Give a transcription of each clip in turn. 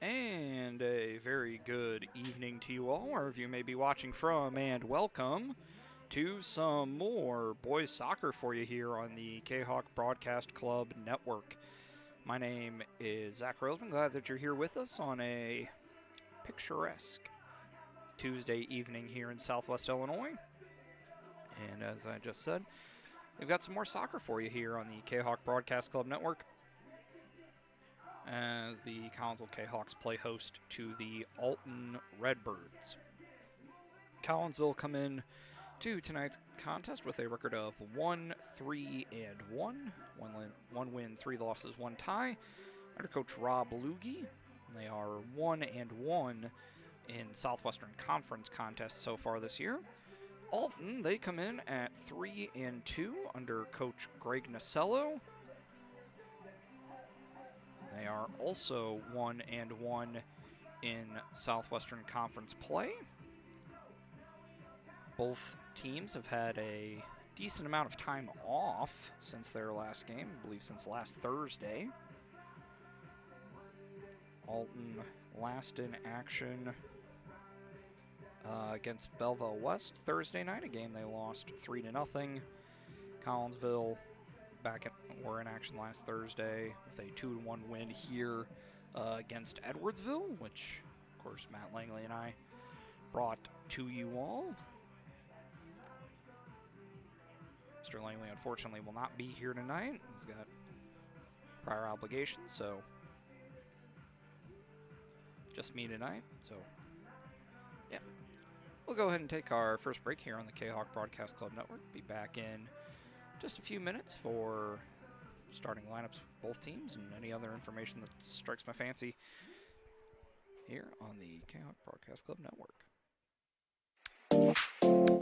And a very good evening to you all, wherever you may be watching from, and welcome to some more boys soccer for you here on the Kahok Broadcast Club Network. My name is Zach Roseman. Glad that you're here with us on a picturesque Tuesday evening here in Southwest Illinois. And as I just said, we've got some more soccer for you here on the Kahok Broadcast Club Network, as the Collinsville Kahawks play host to the Alton Redbirds. Collinsville come in to tonight's contest with a record of 1-3-1. One win, 3 losses, 1 tie. Under coach Rob Loogie, they are 1-1 in Southwestern Conference contests so far this year. Alton, they come in at 3-2 under coach Greg Nasello. They are also 1-1 in Southwestern Conference play. Both teams have had a decent amount of time off since their last game, I believe since last Thursday. Alton last in action against Belleville West Thursday night, a game they lost 3-0. Collinsville were in action last Thursday with a 2-1 win here against Edwardsville, which, of course, Matt Langley and I brought to you all. Mr. Langley, unfortunately, will not be here tonight. He's got prior obligations, so just me tonight. So, yeah. We'll go ahead and take our first break here on the Kahawk Broadcast Club Network. Be back in just a few minutes for starting lineups for both teams and any other information that strikes my fancy here on the Kahawk Broadcast Club Network.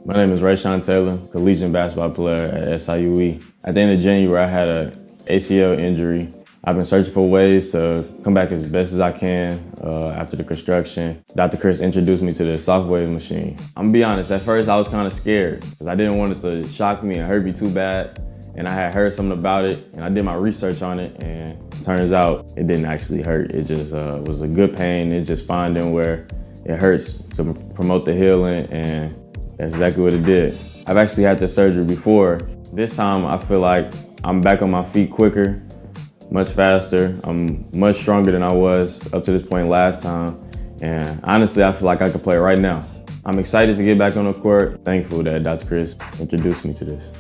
My name is Rayshawn Taylor, collegiate basketball player at SIUE. At the end of January, I had an ACL injury. I've been searching for ways to come back as best as I can after the construction. Dr. Chris introduced me to the Softwave machine. I'm gonna be honest, at first I was kind of scared because I didn't want it to shock me and hurt me too bad. And I had heard something about it and I did my research on it, and it turns out it didn't actually hurt. It just was a good pain. It just finding where it hurts to promote the healing, and that's exactly what it did. I've actually had this surgery before. This time I feel like I'm back on my feet quicker, much faster. I'm much stronger than I was up to this point last time. And honestly, I feel like I could play right now. I'm excited to get back on the court. Thankful that Dr. Chris introduced me to this.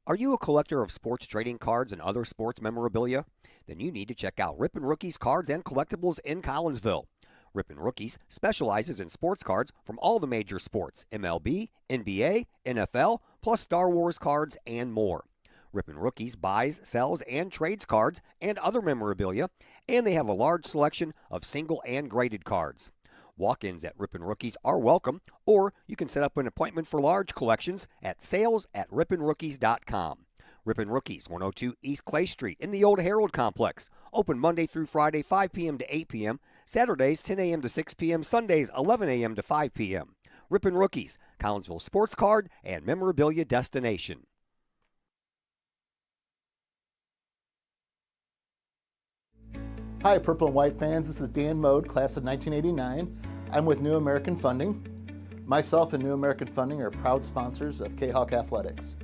Are you a collector of sports trading cards and other sports memorabilia? Then you need to check out Rippin' Rookies Cards and Collectibles in Collinsville. Rippin' Rookies specializes in sports cards from all the major sports, MLB, NBA, NFL, plus Star Wars cards and more. Rippin' Rookies buys, sells, and trades cards and other memorabilia, and they have a large selection of single and graded cards. Walk-ins at Rippin' Rookies are welcome, or you can set up an appointment for large collections at sales@rippinrookies.com. Rippin' Rookies, 102 East Clay Street in the Old Herald Complex. Open Monday through Friday, 5 p.m. to 8 p.m., Saturdays, 10 a.m. to 6 p.m., Sundays, 11 a.m. to 5 p.m. Rippin' Rookies, Collinsville sports card and memorabilia destination. Hi, Purple and White fans. This is Dan Mode, class of 1989. I'm with New American Funding. Myself and New American Funding are proud sponsors of Kahawk Athletics.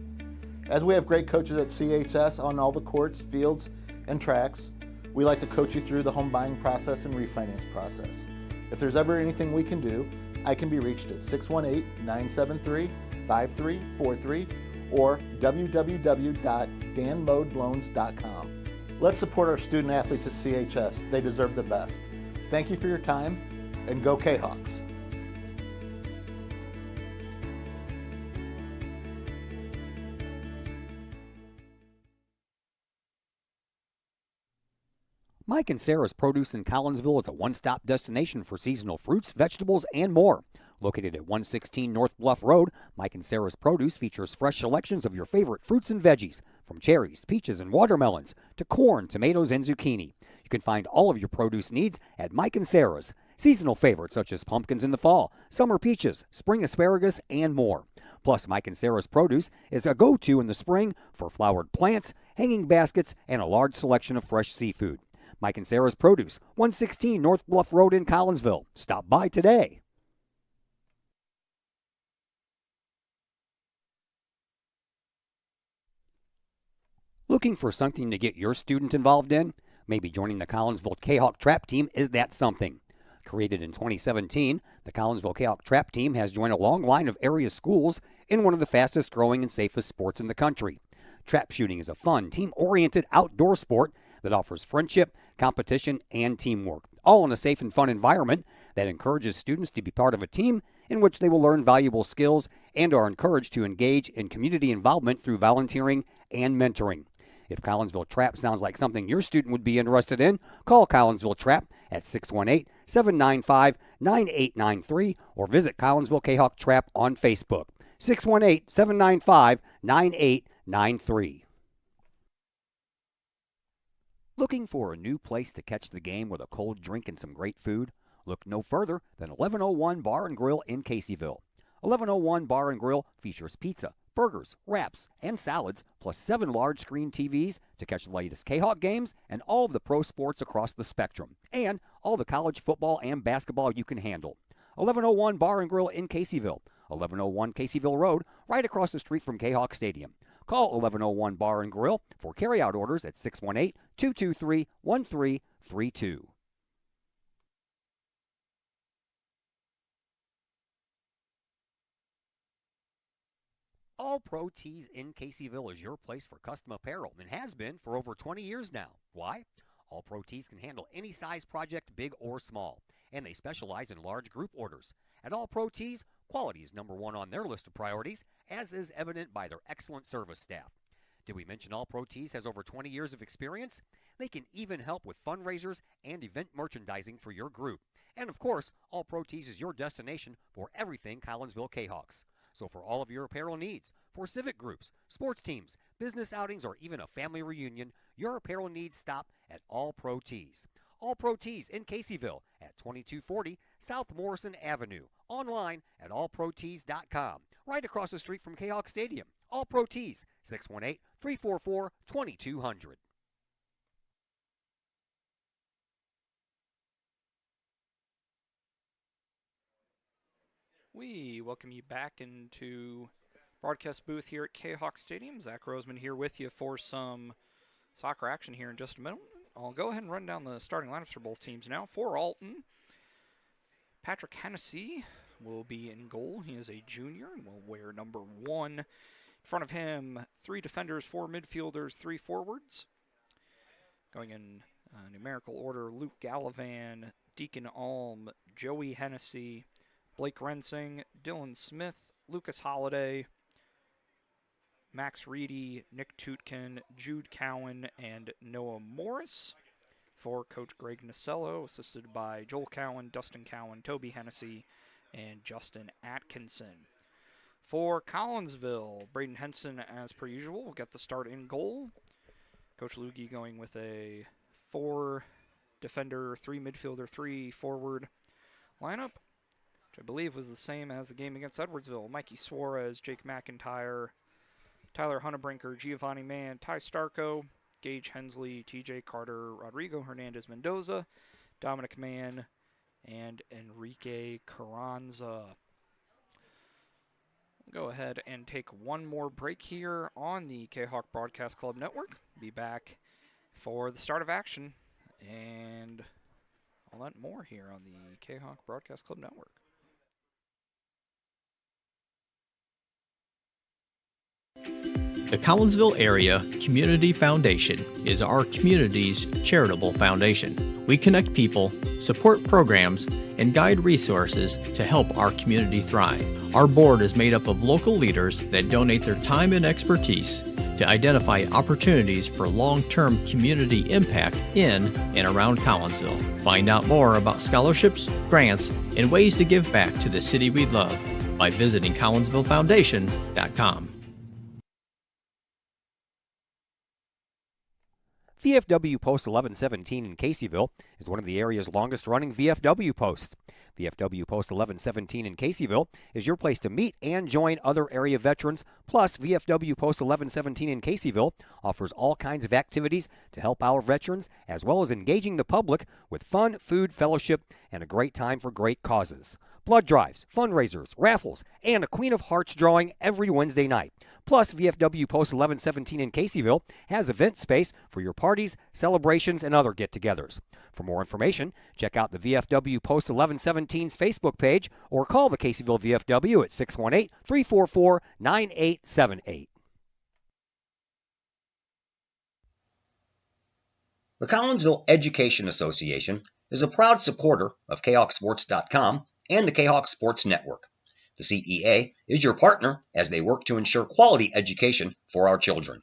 As we have great coaches at CHS on all the courts, fields, and tracks, we like to coach you through the home buying process and refinance process. If there's ever anything we can do, I can be reached at 618-973-5343 or www.danmodeloans.com. Let's support our student athletes at CHS. They deserve the best. Thank you for your time, and go Kahawks. Mike and Sarah's Produce in Collinsville is a one-stop destination for seasonal fruits, vegetables, and more. Located at 116 North Bluff Road, Mike and Sarah's Produce features fresh selections of your favorite fruits and veggies, from cherries, peaches, and watermelons to corn, tomatoes, and zucchini. You can find all of your produce needs at Mike and Sarah's. Seasonal favorites such as pumpkins in the fall, summer peaches, spring asparagus, and more. Plus, Mike and Sarah's Produce is a go-to in the spring for flowered plants, hanging baskets, and a large selection of fresh seafood. Mike and Sarah's Produce, 116 North Bluff Road in Collinsville. Stop by today. Looking for something to get your student involved in? Maybe joining the Collinsville Kahok Trap Team is that something. Created in 2017, the Collinsville Kahok Trap Team has joined a long line of area schools in one of the fastest growing and safest sports in the country. Trap shooting is a fun, team-oriented outdoor sport that offers friendship, competition, and teamwork, all in a safe and fun environment that encourages students to be part of a team in which they will learn valuable skills and are encouraged to engage in community involvement through volunteering and mentoring. If Collinsville Trap sounds like something your student would be interested in, call Collinsville Trap at 618-795-9893 or visit Collinsville Kahok Trap on Facebook, 618-795-9893. Looking for a new place to catch the game with a cold drink and some great food? Look no further than 1101 Bar and Grill in Caseyville. 1101 Bar and Grill features pizza, burgers, wraps, and salads, plus 7 large screen TVs to catch the latest Kahok games and all of the pro sports across the spectrum, and all the college football and basketball you can handle. 1101 Bar and Grill in Caseyville, 1101 Caseyville Road, right across the street from Kahok Stadium. Call 1101 Bar and Grill for carryout orders at 618-223-1332. All Pro Tees in Caseyville is your place for custom apparel and has been for over 20 years now. Why? All Pro Tees can handle any size project, big or small, and they specialize in large group orders. At All Pro Tees, quality is number one on their list of priorities, as is evident by their excellent service staff. Did we mention All Pro Tees has over 20 years of experience? They can even help with fundraisers and event merchandising for your group. And of course, All Pro Tees is your destination for everything Collinsville Kahawks. So for all of your apparel needs, for civic groups, sports teams, business outings, or even a family reunion, your apparel needs stop at All Pro Tees. All Pro Tees in Caseyville at 2240 South Morrison Avenue. Online at allprotees.com. Right across the street from Kahok Stadium. All Pro Tees, 618-344-2200. We welcome you back into broadcast booth here at Kahok Stadium. Zach Roseman here with you for some soccer action here in just a minute. I'll go ahead and run down the starting lineups for both teams now. For Alton, Patrick Hennessy will be in goal. He is a junior and will wear number 1. In front of him, 3 defenders, 4 midfielders, 3 forwards. Going in numerical order, Luke Gallivan, Deacon Alm, Joey Hennessy, Blake Rensing, Dylan Smith, Lucas Holliday, Max Reedy, Nick Tutkin, Jude Cowan, and Noah Morris. For Coach Greg Nasello, assisted by Joel Cowan, Dustin Cowan, Toby Hennessy, and Justin Atkinson. For Collinsville, Braden Henson, as per usual, will get the start in goal. Coach Lugie going with a 4 defender, 3 midfielder, 3 forward lineup, which I believe was the same as the game against Edwardsville. Mikey Suarez, Jake McIntyre, Tyler Hunnebrinker, Giovanni Mann, Ty Starko, Gage Hensley, TJ Carter, Rodrigo Hernandez Mendoza, Dominic Mann, and Enrique Carranza. We'll go ahead and take one more break here on the Kahok Broadcast Club Network. Be back for the start of action and all that more here on the Kahok Broadcast Club Network. The Collinsville Area Community Foundation is our community's charitable foundation. We connect people, support programs, and guide resources to help our community thrive. Our board is made up of local leaders that donate their time and expertise to identify opportunities for long-term community impact in and around Collinsville. Find out more about scholarships, grants, and ways to give back to the city we love by visiting collinsvillefoundation.com. VFW Post 1117 in Caseyville is one of the area's longest-running VFW posts. VFW Post 1117 in Caseyville is your place to meet and join other area veterans. Plus, VFW Post 1117 in Caseyville offers all kinds of activities to help our veterans, as well as engaging the public with fun, food, fellowship, and a great time for great causes. Blood drives, fundraisers, raffles, and a Queen of Hearts drawing every Wednesday night. Plus, VFW Post 1117 in Caseyville has event space for your parties, celebrations, and other get-togethers. For more information, check out the VFW Post 1117's Facebook page or call the Caseyville VFW at 618-344-9878. The Collinsville Education Association is a proud supporter of KahokSports.com and the Kahok Sports Network. The CEA is your partner as they work to ensure quality education for our children.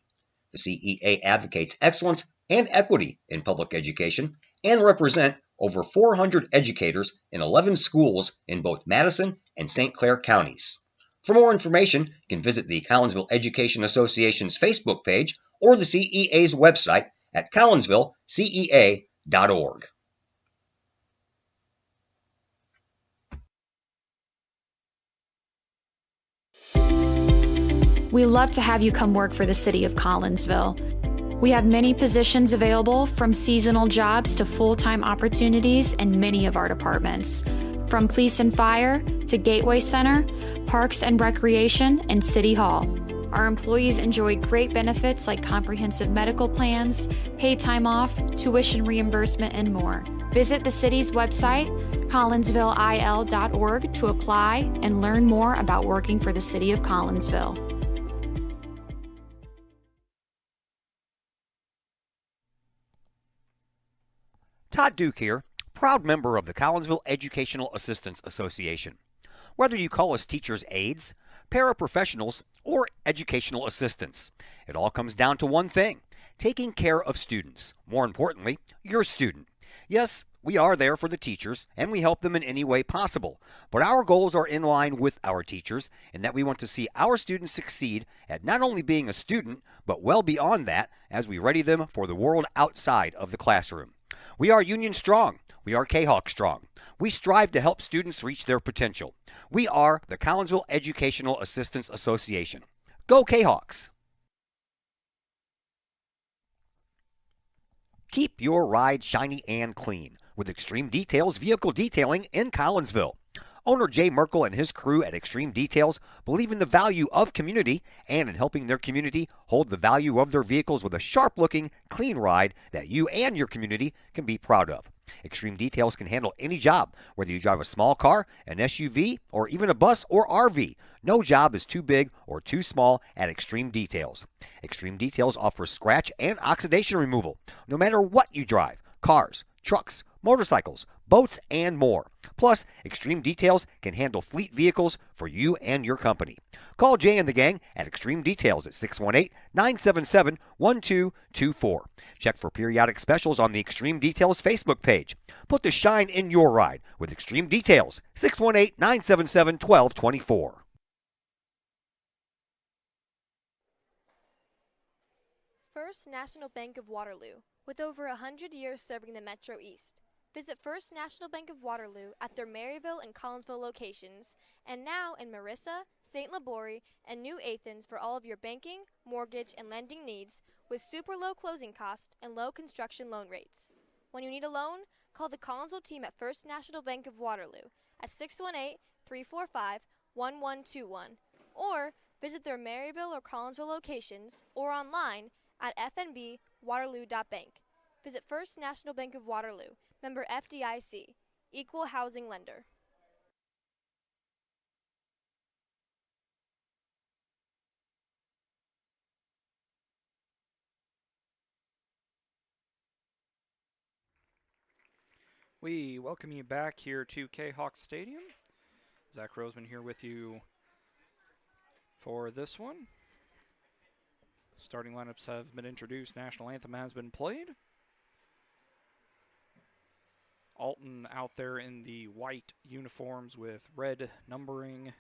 The CEA advocates excellence and equity in public education and represent over 400 educators in 11 schools in both Madison and St. Clair counties. For more information, you can visit the Collinsville Education Association's Facebook page or the CEA's website at collinsvillecea.org. We love to have you come work for the City of Collinsville. We have many positions available, from seasonal jobs to full-time opportunities in many of our departments. From police and fire to Gateway Center, Parks and Recreation, and City Hall. Our employees enjoy great benefits like comprehensive medical plans, paid time off, tuition reimbursement, and more. Visit the city's website, collinsvilleil.org, to apply and learn more about working for the City of Collinsville. Todd Duke here, proud member of the Collinsville Educational Assistance Association. Whether you call us teachers' aides, paraprofessionals, or educational assistants, it all comes down to one thing: taking care of students. More importantly, your student. Yes, we are there for the teachers, and we help them in any way possible. But our goals are in line with our teachers, in that we want to see our students succeed at not only being a student, but well beyond that, as we ready them for the world outside of the classroom. We are Union Strong. We are Kahok Strong. We strive to help students reach their potential. We are the Collinsville Educational Assistance Association. Go Kahawks! Keep your ride shiny and clean with Extreme Details Vehicle Detailing in Collinsville. Owner Jay Merkel and his crew at Extreme Details believe in the value of community and in helping their community hold the value of their vehicles with a sharp-looking, clean ride that you and your community can be proud of. Extreme Details can handle any job, whether you drive a small car, an SUV, or even a bus or RV. No job is too big or too small at Extreme Details. Extreme Details offers scratch and oxidation removal, no matter what you drive: cars, trucks, motorcycles, boats, and more. Plus, Extreme Details can handle fleet vehicles for you and your company. Call Jay and the gang at Extreme Details at 618-977-1224. Check for periodic specials on the Extreme Details Facebook page. Put the shine in your ride with Extreme Details, 618-977-1224. First National Bank of Waterloo, with over 100 years serving the Metro East. Visit First National Bank of Waterloo at their Maryville and Collinsville locations, and now in Marissa, St. Laborie, and New Athens for all of your banking, mortgage, and lending needs, with super low closing costs and low construction loan rates. When you need a loan, call the Collinsville team at First National Bank of Waterloo at 618-345-1121, or visit their Maryville or Collinsville locations, or online at fnbwaterloo.bank. Visit First National Bank of Waterloo, member FDIC, equal housing lender. We welcome you back here to Kahok Stadium. Zach Roseman here with you for this one. Starting lineups have been introduced. National anthem has been played. Alton out there in the white uniforms with red numbering,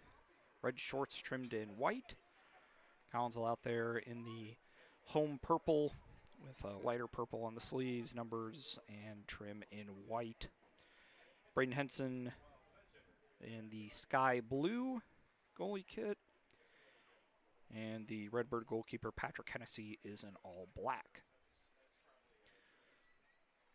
red shorts trimmed in white. Collinsville out there in the home purple with a lighter purple on the sleeves, numbers, and trim in white. Braden Henson in the sky blue goalie kit. And the Redbird goalkeeper, Patrick Hennessy, is in all black.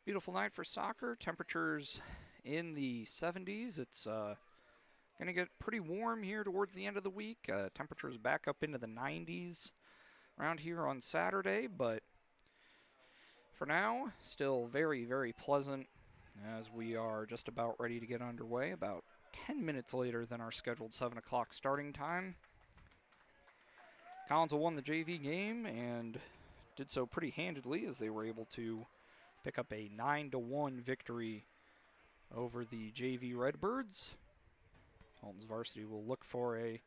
Beautiful night for soccer. Temperatures in the 70s. It's going to get pretty warm here towards the end of the week. Temperatures back up into the 90s around here on Saturday, but for now, still very, very pleasant as we are just about ready to get underway, about 10 minutes later than our scheduled 7 o'clock starting time. Collinsville won the JV game and did so pretty handedly as they were able to pick up a 9-1 victory over the JV Redbirds. Alton's varsity will look for a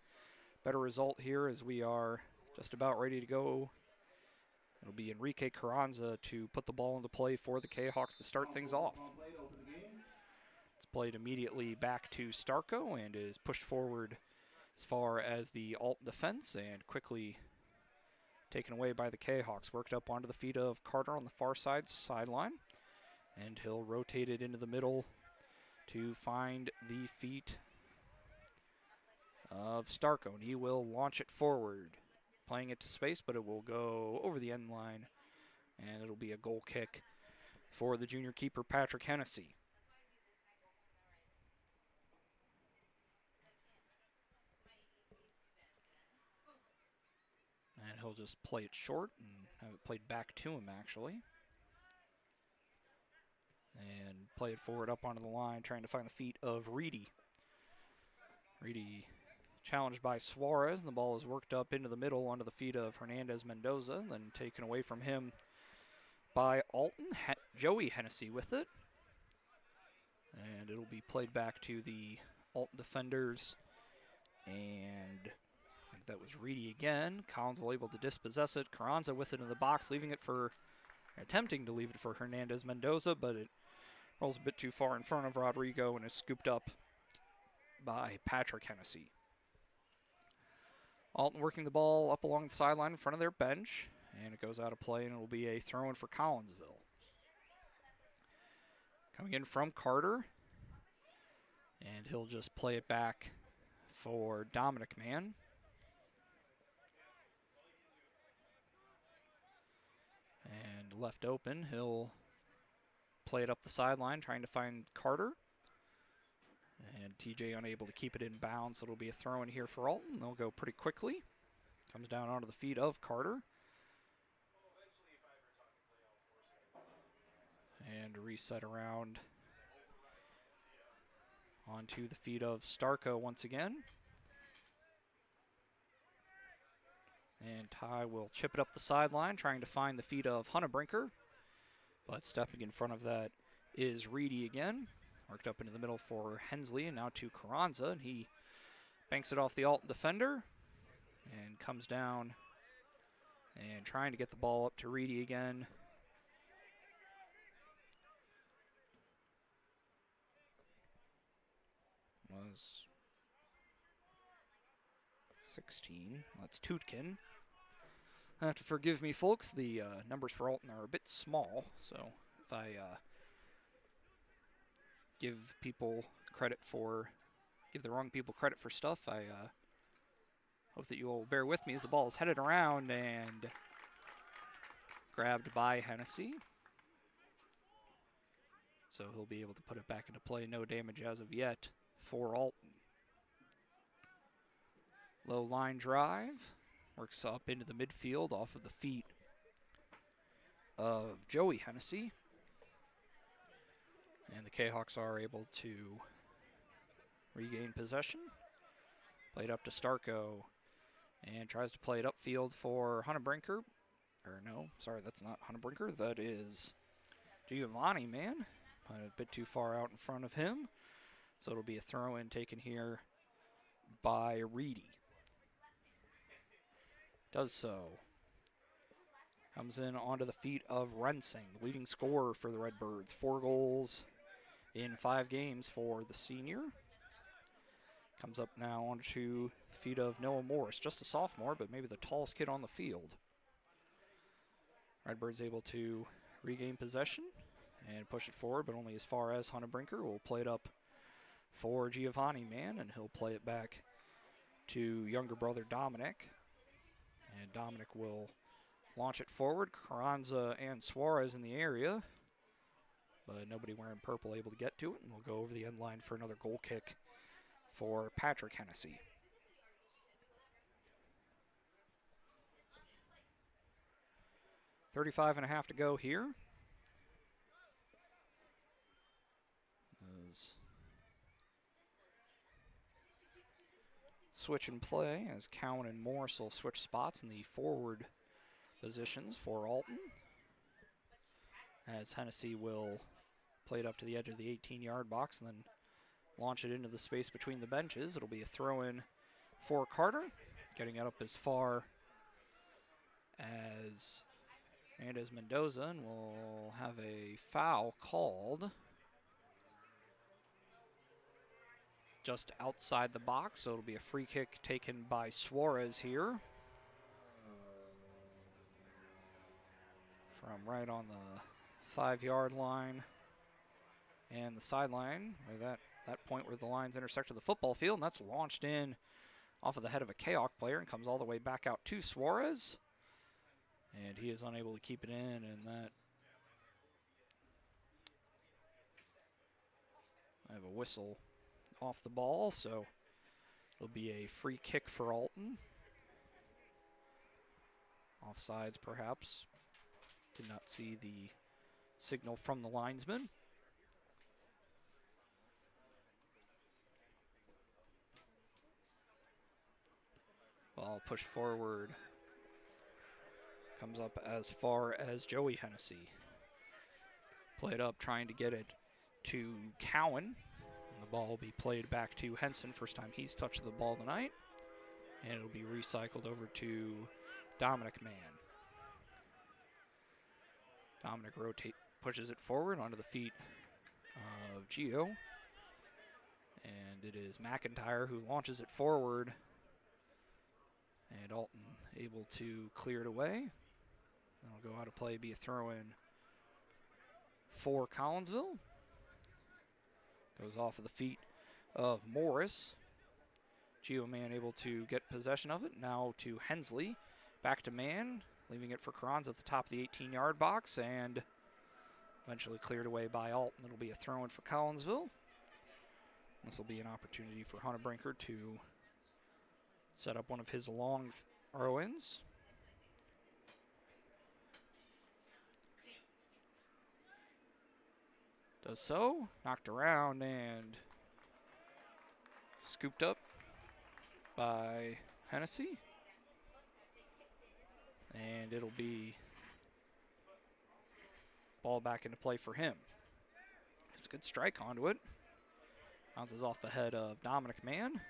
better result here as we are just about ready to go. It'll be Enrique Carranza to put the ball into play for the Kahawks to start things off. It's played immediately back to Starko and is pushed forward as far as the Alt defense and quickly taken away by the Kahawks. Worked up onto the feet of Carter on the far sideline, and he'll rotate it into the middle to find the feet of Starko, and he will launch it forward, playing it to space, but it will go over the end line, and it'll be a goal kick for the junior keeper, Patrick Hennessy. And he'll just play it short and have it played back to him, actually. And play it forward up onto the line, trying to find the feet of Reedy. Reedy challenged by Suarez, and the ball is worked up into the middle onto the feet of Hernandez Mendoza, then taken away from him by Alton. Joey Hennessy with it. And it'll be played back to the Alton defenders. And I think that was Reedy again. Collinsville able to dispossess it. Carranza with it in the box, attempting to leave it for Hernandez Mendoza, but it rolls a bit too far in front of Rodrigo and is scooped up by Patrick Hennessy. Alton working the ball up along the sideline in front of their bench, and it goes out of play, and it will be a throw-in for Collinsville. Coming in from Carter, and he'll just play it back for Dominic Mann. And left open, he'll play it up the sideline, trying to find Carter. And TJ unable to keep it in bounds, so it'll be a throw in here for Alton. They'll go pretty quickly. Comes down onto the feet of Carter. And reset around onto the feet of Starko once again. And Ty will chip it up the sideline, trying to find the feet of Hunnebrinker. But stepping in front of that is Reedy again. Worked up into the middle for Hensley, and now to Carranza, and he banks it off the Alton defender and comes down and trying to get the ball up to Reedy again. Was 16. That's Tutkin. Have to forgive me, folks. The numbers for Alton are a bit small, so if I give the wrong people credit for stuff, I hope that you will bear with me as the ball is headed around and grabbed by Hennessy. So he'll be able to put it back into play. No damage as of yet for Alton. Low line drive. Works up into the midfield off of the feet of Joey Hennessy. And the Kahawks are able to regain possession. Played up to Starko. And tries to play it upfield for Hunnebrinker. Or no, sorry, that's not Hunnebrinker. That is Giovanni, man. A bit too far out in front of him. So it'll be a throw-in taken here by Reedy. Does so. Comes in onto the feet of Rensing, leading scorer for the Redbirds. 4 goals in 5 games for the senior. Comes up now onto the feet of Noah Morris, just a sophomore, but maybe the tallest kid on the field. Redbirds able to regain possession and push it forward, but only as far as Hunnebrinker will play it up for Giovanni Man, and he'll play it back to younger brother Dominic. And Dominic will launch it forward. Carranza and Suarez in the area, but nobody wearing purple able to get to it, and we'll go over the end line for another goal kick for Patrick Hennessy. .35.5 to go here. As switch and play as Cowan and Morris will switch spots in the forward positions for Alton. As Hennessy will play it up to the edge of the 18-yard box and then launch it into the space between the benches. It'll be a throw-in for Carter, getting it up as far as Mendoza, and we'll have a foul called just outside the box, so it'll be a free kick taken by Suarez here from right on the 5-yard line and the sideline, or that point where the lines intersect with the football field, and that's launched in off of the head of a Kahok player and comes all the way back out to Suarez. And he is unable to keep it in, and that I have a whistle off the ball, so it'll be a free kick for Alton. Offsides, perhaps. Did not see the signal from the linesman. Ball pushed forward. Comes up as far as Joey Hennessy. Played up, trying to get it to Cowan. And the ball will be played back to Henson. First time he's touched the ball tonight. And it'll be recycled over to Dominic Mann. Dominic pushes it forward onto the feet of Gio. And it is McIntyre who launches it forward. And Alton able to clear it away. That'll go out of play, be a throw-in for Collinsville. Goes off of the feet of Morris. Gio Mann able to get possession of it. Now to Hensley. Back to Mann, leaving it for Carranza at the top of the 18-yard box, and eventually cleared away by Alton. It'll be a throw-in for Collinsville. This will be an opportunity for Hunter Brinker to set up one of his long throw-ins. Does so, knocked around and scooped up by Hennessy. And it'll be ball back into play for him. It's a good strike onto it. Bounces off the head of Dominic Mann.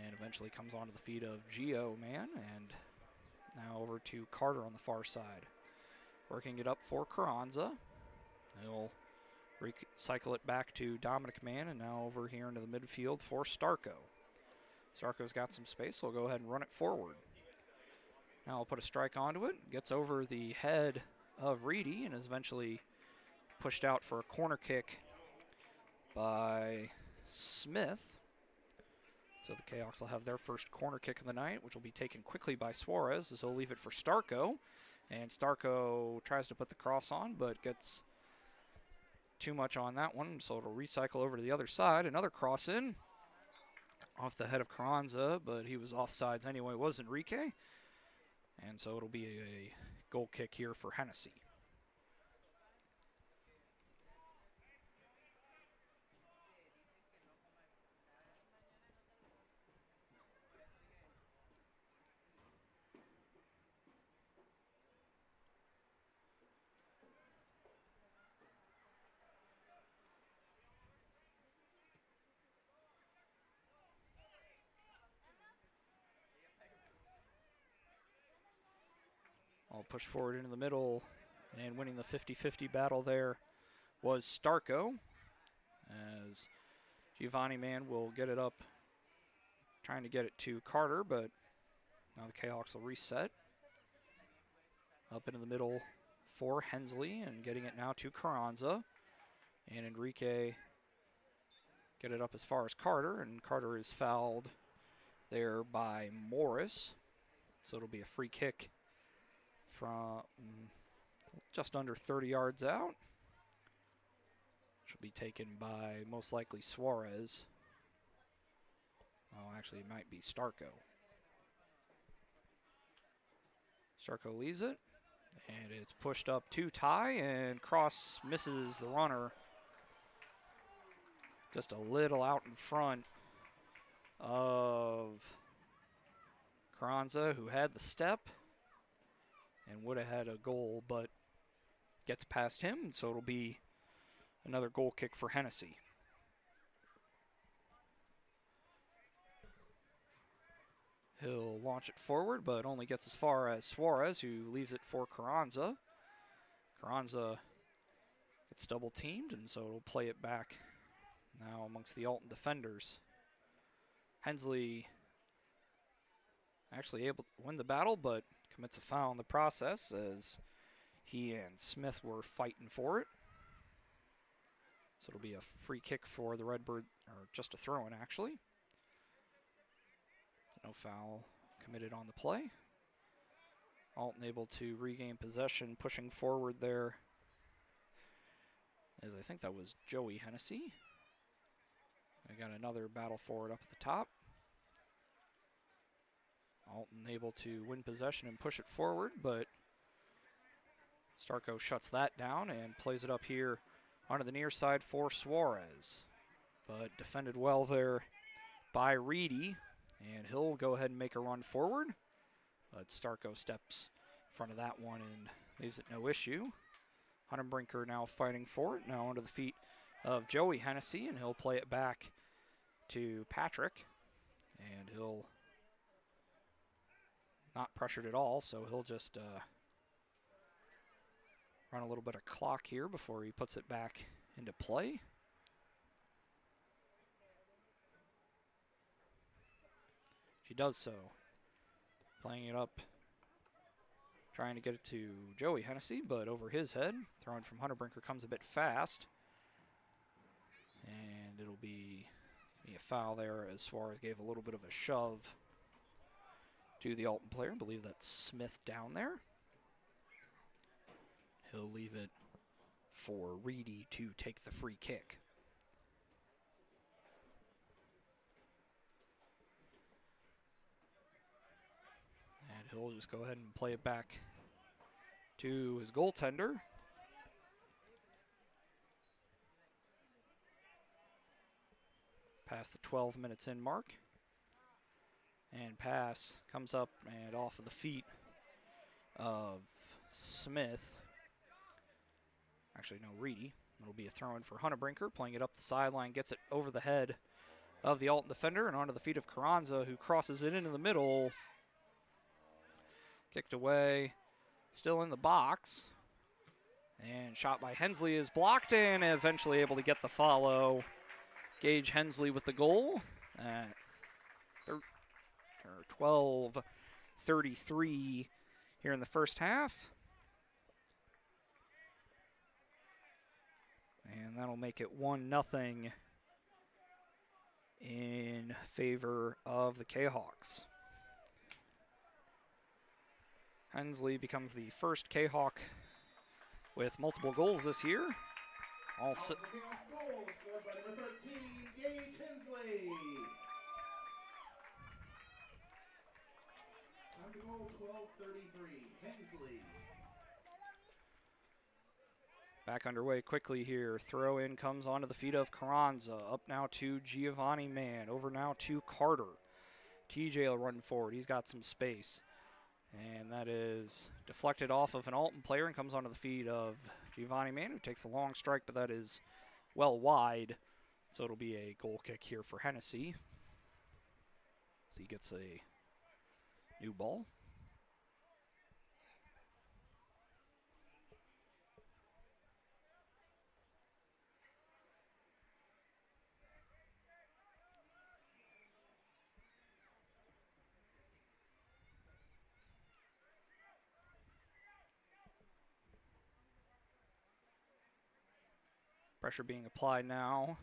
And eventually comes onto the feet of Gio Mann. And now over to Carter on the far side. Working it up for Carranza. He'll recycle it back to Dominic Mann, and now over here into the midfield for Starko. Starko's got some space, so we'll go ahead and run it forward. Now I'll put a strike onto it. Gets over the head of Reedy and is eventually pushed out for a corner kick by Smith. So the Cahoks will have their first corner kick of the night, which will be taken quickly by Suarez, as he'll leave it for Starko. And Starko tries to put the cross on, but gets too much on that one, so it'll recycle over to the other side. Another cross in off the head of Carranza, but he was offsides anyway, was Enrique. And so it'll be a goal kick here for Hennessy. I'll push forward into the middle, and winning the 50-50 battle there was Starko, as Giovanni Mann will get it up, trying to get it to Carter, but now the Cahoks will reset. Up into the middle for Hensley, and getting it now to Carranza. And Enrique get it up as far as Carter, and Carter is fouled there by Morris. So it'll be a free kick from just under 30 yards out. Which will be taken by most likely Suarez. Oh, actually, it might be Starko. Starko leaves it, and it's pushed up to Ty, and Cross misses the runner. Just a little out in front of Carranza, who had the step and would have had a goal, but gets past him, and so it'll be another goal kick for Hennessy. He'll launch it forward, but only gets as far as Suarez, who leaves it for Carranza. Carranza gets double teamed, and so it'll play it back now amongst the Alton defenders. Hensley actually able to win the battle, but commits a foul in the process as he and Smith were fighting for it. So it'll be a free kick for the Redbird, or just a throw-in actually. No foul committed on the play. Alton able to regain possession, pushing forward there, as I think that was Joey Hennessy. I got another battle forward up at the top. Alton able to win possession and push it forward, but Starko shuts that down and plays it up here onto the near side for Suarez. But defended well there by Reedy, and he'll go ahead and make a run forward. But Starko steps in front of that one and leaves it no issue. Hunterbrinker now fighting for it, now under the feet of Joey Hennessy, and he'll play it back to Patrick. And he'll not pressured at all, so he'll just run a little bit of clock here before he puts it back into play. She does so, playing it up, trying to get it to Joey Hennessy, but over his head. Throwing from Hunterbrinker comes a bit fast, and it'll be a foul there as Suarez gave a little bit of a shove to the Alton player. I believe that's Smith down there. He'll leave it for Reedy to take the free kick. And he'll just go ahead and play it back to his goaltender. Past the 12 minutes in mark. And pass comes up and off of the feet of Smith. Actually, no, Reedy. It'll be a throw-in for Hunterbrinker, playing it up the sideline, gets it over the head of the Alton defender and onto the feet of Carranza, who crosses it into the middle. Kicked away, still in the box. And shot by Hensley is blocked and eventually able to get the follow. Gage Hensley with the goal at 12:33 here in the first half. And that'll make it 1-0 in favor of the Kahawks. Hensley becomes the first Kahawk with multiple goals this year. Also, Scored by number 13, Gage Hensley. Time to goal, 12:33. Hensley. back underway quickly here. Throw in comes onto the feet of Carranza. Up now to Giovanni Mann. Over now to Carter. TJ will run forward. He's got some space. And that is deflected off of an Alton player and comes onto the feet of Giovanni Mann, who takes a long strike, but that is well wide. So it'll be a goal kick here for Hennessy. So he gets a new ball. Pressure being applied now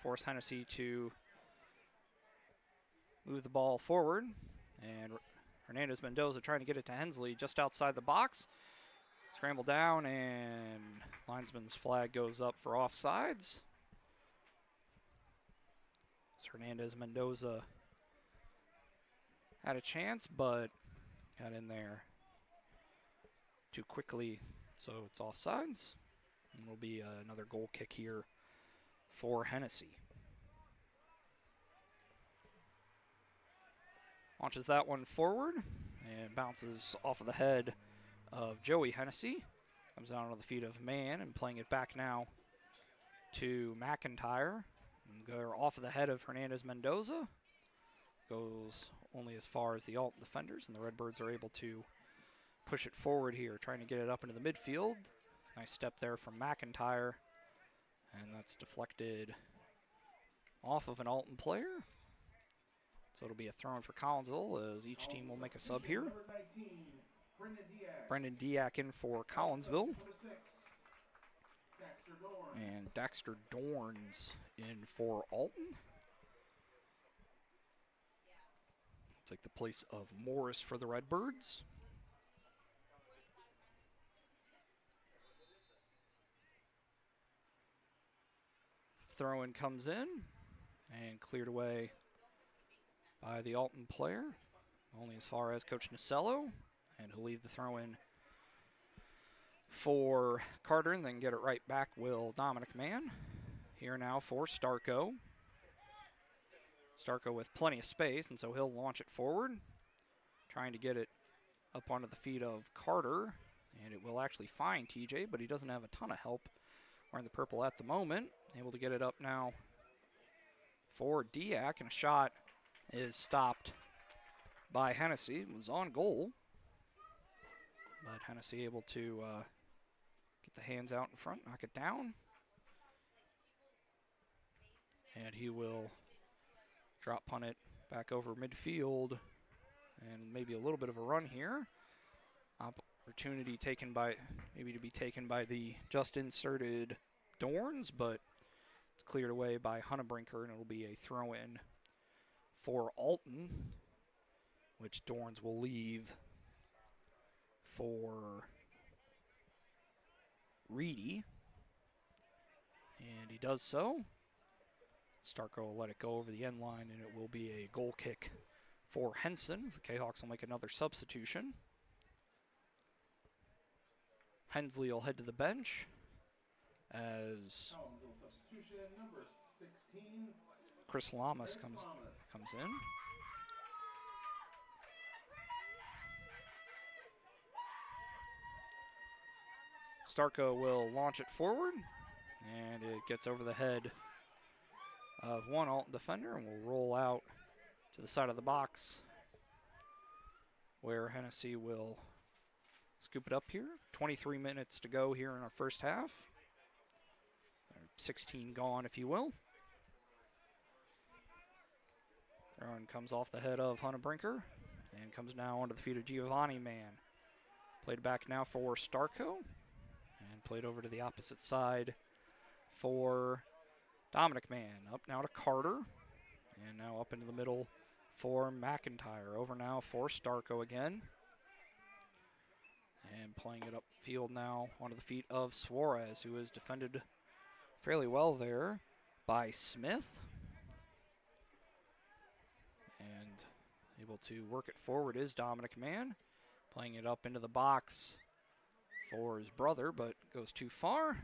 force Hennessy to move the ball forward. And Hernandez Mendoza trying to get it to Hensley just outside the box. Scramble down, and linesman's flag goes up for offsides. So Hernandez Mendoza had a chance, but got in there too quickly, so it's offsides. And it'll be another goal kick here for Hennessy. Launches that one forward and bounces off of the head of Joey Hennessy. Comes down on the feet of Mann and playing it back now to McIntyre. And go off of the head of Hernandez Mendoza. Goes only as far as the Alton defenders, and the Redbirds are able to push it forward here, trying to get it up into the midfield. Nice step there from McIntyre, and that's deflected off of an Alton player. So it'll be a throw-in for Collinsville as each team will make a sub here. Brendan Diak in for Collinsville. And Daxter Dorns in for Alton. Take the place of Morris for the Redbirds. Throw-in comes in and cleared away by the Alton player, only as far as Coach Nasello, and he'll leave the throw-in for Carter and then get it right back will Dominic Mann. Here now for Starko. Starko with plenty of space, and so he'll launch it forward, trying to get it up onto the feet of Carter, and it will actually find TJ, but he doesn't have a ton of help wearing the purple at the moment. Able to get it up now for Diak, and a shot is stopped by Hennessy. It was on goal, but Hennessy able to get the hands out in front, knock it down. And he will drop punt it back over midfield, and maybe a little bit of a run here. Opportunity taken by, maybe to be taken by the just inserted Dorns, but it's cleared away by Hunnebrinker, and it'll be a throw-in for Alton, which Dorns will leave for Reedy. And he does so. Starko will let it go over the end line, and it will be a goal kick for Henson, as the Kahawks will make another substitution. Hensley will head to the bench as Chris Lamas comes in. Starko will launch it forward, and it gets over the head of one Alton defender and will roll out to the side of the box where Hennessy will scoop it up here. 23 minutes to go here in our first half. 16 gone, if you will. Run comes off the head of Hunnebrinker and comes now onto the feet of Giovanni Mann. Played back now for Starko and played over to the opposite side for Dominic Mann. Up now to Carter, and now up into the middle for McIntyre. Over now for Starko again. And playing it upfield now onto the feet of Suarez, who is defended fairly well there by Smith. And able to work it forward is Dominic Mann. Playing it up into the box for his brother, but goes too far.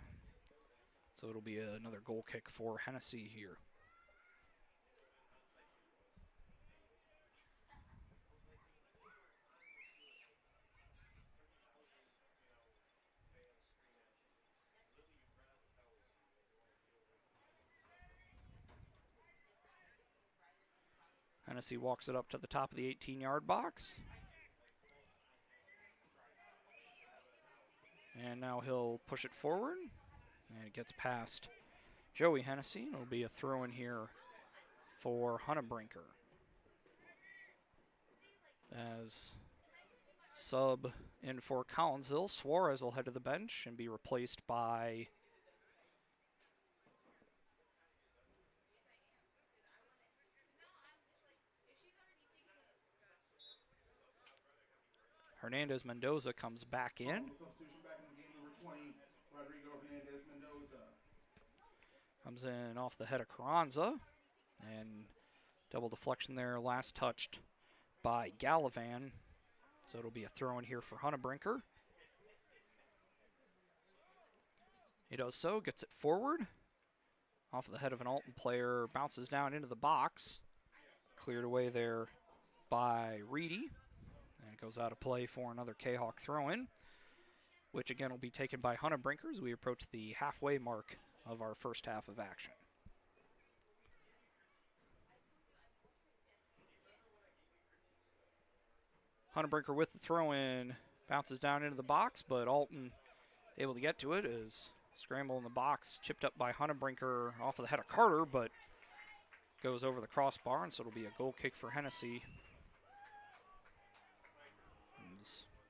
So it'll be another goal kick for Hennessy here. Hennessy walks it up to the top of the 18-yard box. And now he'll push it forward. And it gets past Joey Hennessy. It'll be a throw-in here for Hunnebrinker. As sub in for Collinsville, Suarez will head to the bench and be replaced by Hernandez Mendoza comes back in. Substitution back in game number 20, Rodrigo Hernandez Mendoza. Comes in off the head of Carranza. And double deflection there, last touched by Gallivan. So it'll be a throw in here for Hunnebrinker. He does so, gets it forward. Off the head of an Alton player, bounces down into the box. Cleared away there by Reedy. And it goes out of play for another Kahok throw-in, which again will be taken by Hunnebrinker as we approach the halfway mark of our first half of action. Hunnebrinker with the throw-in, bounces down into the box, but Alton able to get to it as scramble in the box, chipped up by Hunnebrinker off of the head of Carter, but goes over the crossbar, and so it'll be a goal kick for Hennessy.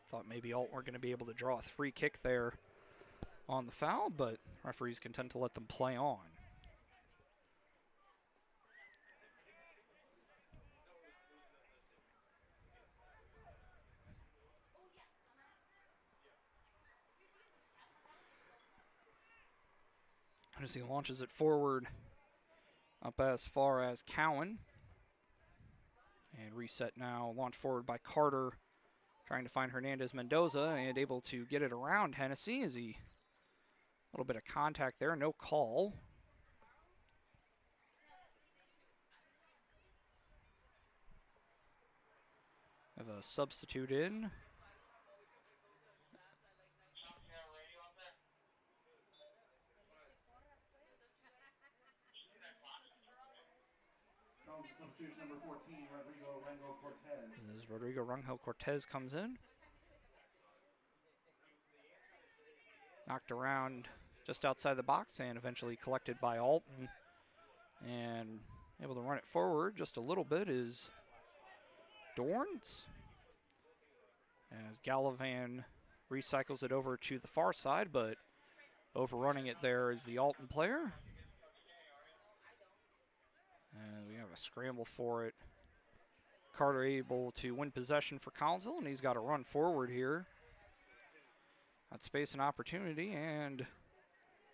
Thought maybe Alton were going to be able to draw a free kick there on the foul, but referees content to let them play on. Hennessy launches it forward up as far as Cowan. And reset now, launch forward by Carter, trying to find Hernandez Mendoza and able to get it around Hennessy as he, a little bit of contact there, no call. Have a substitute in. Substitution number 14, Rodrigo Rangel Cortez. As Rodrigo Rangel Cortez comes in. Knocked around just outside the box and eventually collected by Alton. And able to run it forward just a little bit is Dorns. As Gallivan recycles it over to the far side, but overrunning it there is the Alton player. And we have a scramble for it. Carter able to win possession for Collinsville, and he's got to run forward here. Got space and opportunity and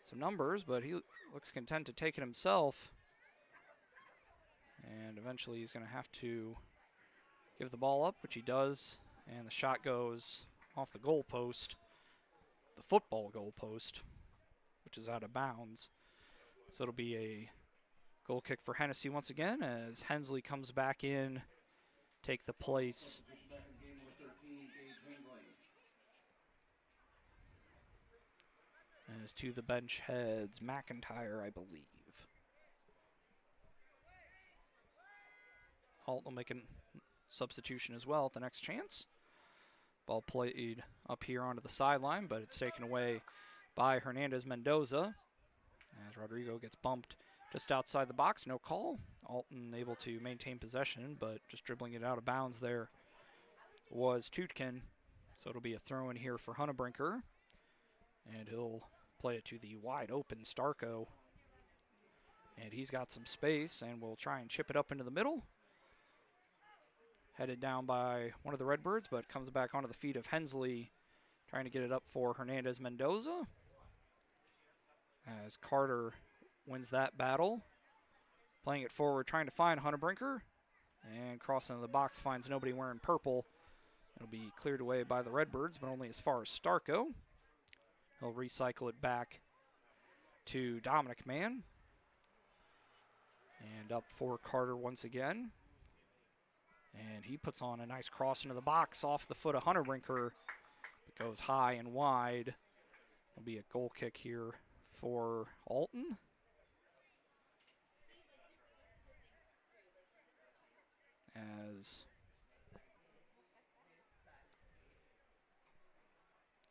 some numbers, but he looks content to take it himself. And eventually he's going to have to give the ball up, which he does. And the shot goes off the goal post, the football goal post, which is out of bounds. So it'll be a goal kick for Hennessy once again as Hensley comes back in, take the place. Back in game number 13, Gage Hensley. As to the bench heads McIntyre, I believe. Alton will make a substitution as well at the next chance. Ball played up here onto the sideline, but it's taken away by Hernandez Mendoza as Rodrigo gets bumped just outside the box, no call. Alton able to maintain possession, but just dribbling it out of bounds there was Tutkin. So it'll be a throw in here for Hunnebrinker. And he'll play it to the wide open Starko. And he's got some space and will try and chip it up into the middle. Headed down by one of the Redbirds, but comes back onto the feet of Hensley, trying to get it up for Hernandez Mendoza. As Carter wins that battle. Playing it forward, trying to find Hunnebrinker. And crossing the box, finds nobody wearing purple. It'll be cleared away by the Redbirds, but only as far as Starko. He'll recycle it back to Dominic Mann. And up for Carter once again. And he puts on a nice cross into the box off the foot of Hunnebrinker. It goes high and wide. It'll be a goal kick here for Alton. As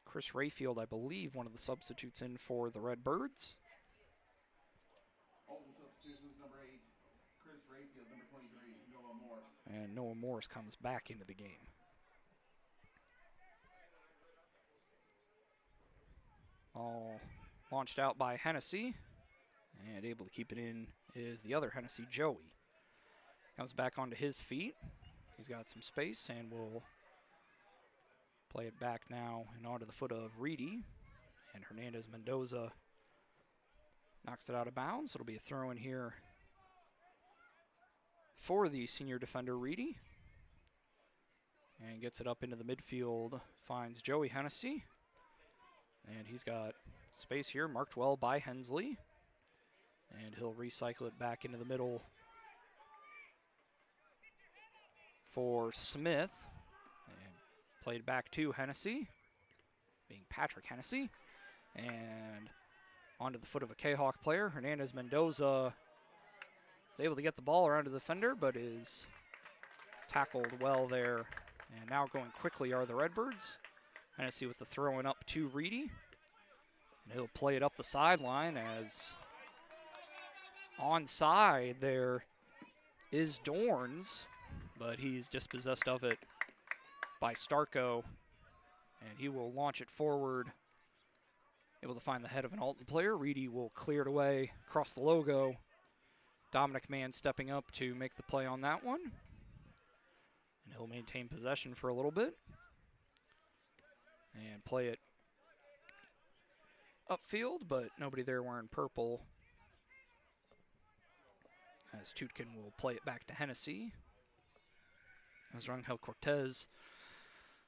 Chris Rayfield, I believe, one of the substitutes in for the Redbirds. Alton substitutions number 8, Chris Rayfield, number 23, Noah Morris. And Noah Morris comes back into the game. All launched out by Hennessy. And able to keep it in is the other Hennessy, Joey. Comes back onto his feet. He's got some space and will Play it back now and onto the foot of Reedy. And Hernandez Mendoza knocks it out of bounds. It'll be a throw in here for the senior defender Reedy. And gets it up into the midfield. Finds Joey Hennessy. And he's got space here, marked well by Hensley. And he'll recycle it back into the middle for Smith. And played back to Hennessy, being Patrick Hennessy. And onto the foot of a Kahok player. Hernandez Mendoza is able to get the ball around to the defender, but is tackled well there. And now going quickly are the Redbirds. Hennessy with the throwing up to Reedy. And he'll play it up the sideline as onside there is Dorns, but he's dispossessed of it by Starko. And he will launch it forward, able to find the head of an Alton player. Reedy will clear it away across the logo. Dominic Mann stepping up to make the play on that one. And he'll maintain possession for a little bit and play it upfield, but nobody there wearing purple. As Tutkin will play it back to Hennessy. As Rangel Cortez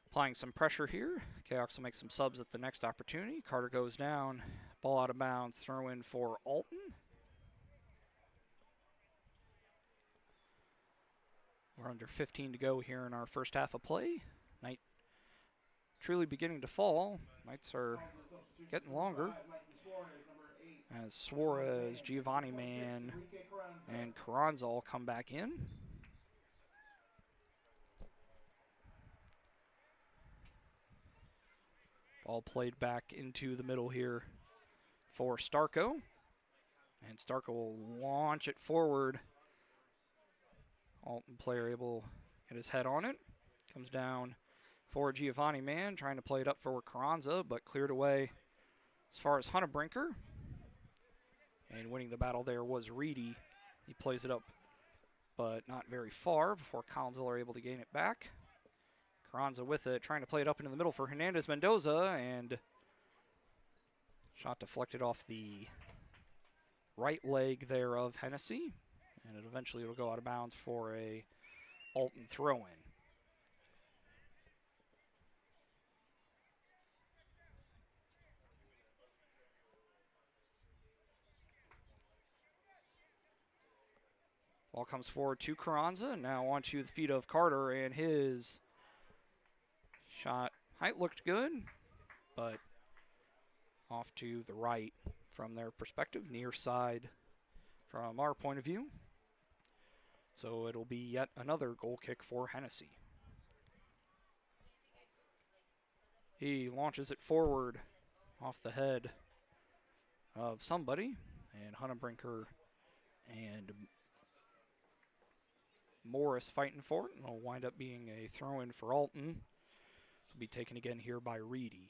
applying some pressure here. Kahawks will make some subs at the next opportunity. Carter goes down, ball out of bounds, throw in for Alton. We're under 15 to go here in our first half of play. Night truly beginning to fall. Nights are getting longer. As Suarez, Giovanni Mann, and Carranza all come back in. Ball played back into the middle here for Starko. And Starko will launch it forward. Alton player able to get his head on it. Comes down for Giovanni Mann, trying to play it up for Carranza, but cleared away as far as Hunnebrinker. And winning the battle there was Reedy. He plays it up, but not very far before Collinsville are able to gain it back. Carranza with it, trying to play it up into the middle for Hernandez Mendoza, and shot deflected off the right leg there of Hennessy, and it eventually will go out of bounds for a Alton throw-in. Ball comes forward to Carranza, now onto the feet of Carter, and his shot height looked good, but off to the right from their perspective, near side from our point of view. So it'll be yet another goal kick for Hennessy. He launches it forward off the head of somebody, and Hunnebrinker and Morris fighting for it, and it'll wind up being a throw-in for Alton. It'll be taken again here by Reedy.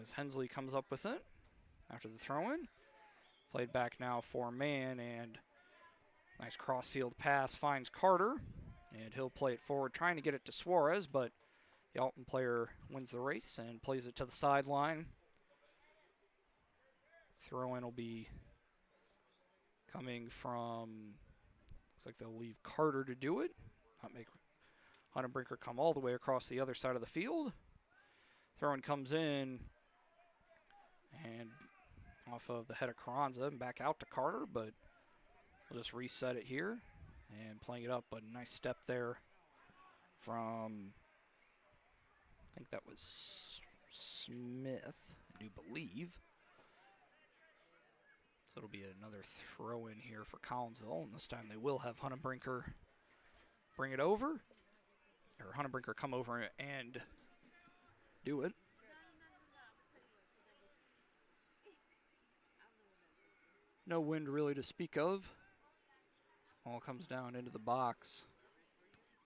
As Hensley comes up with it after the throw-in. Played back now for Mann, and nice cross-field pass finds Carter, and he'll play it forward, trying to get it to Suarez, but the Alton player wins the race and plays it to the sideline. Throw-in will be coming from, looks like they'll leave Carter to do it, not make Hunnebrinker come all the way across the other side of the field. Throw-in comes in and off of the head of Carranza and back out to Carter, but we'll just reset it here and playing it up. But a nice step there from, I think that was Smith, I do believe. So it'll be another throw in here for Collinsville, and this time they will have Hunnebrinker bring it over, or Hunnebrinker come over and do it. No wind really to speak of. Ball comes down into the box.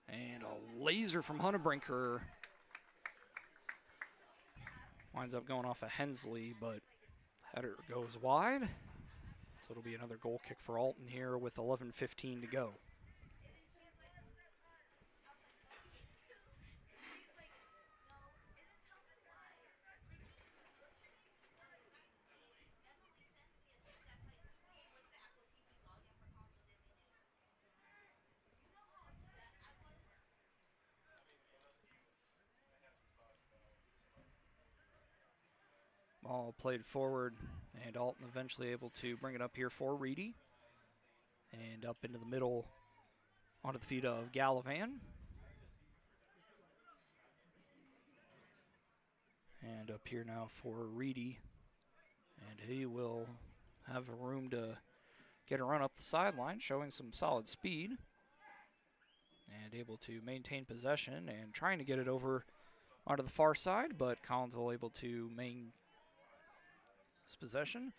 And a laser from Hunnebrinker. Winds up going off of Hensley, but header goes wide. So it'll be another goal kick for Alton here with 11:15 to go. Ball played forward, and Alton eventually able to bring it up here for Reedy. And up into the middle onto the feet of Gallivan. And up here now for Reedy. And he will have a room to get a run up the sideline, showing some solid speed. And able to maintain possession and trying to get it over onto the far side, but Collinsville able to maintain his possession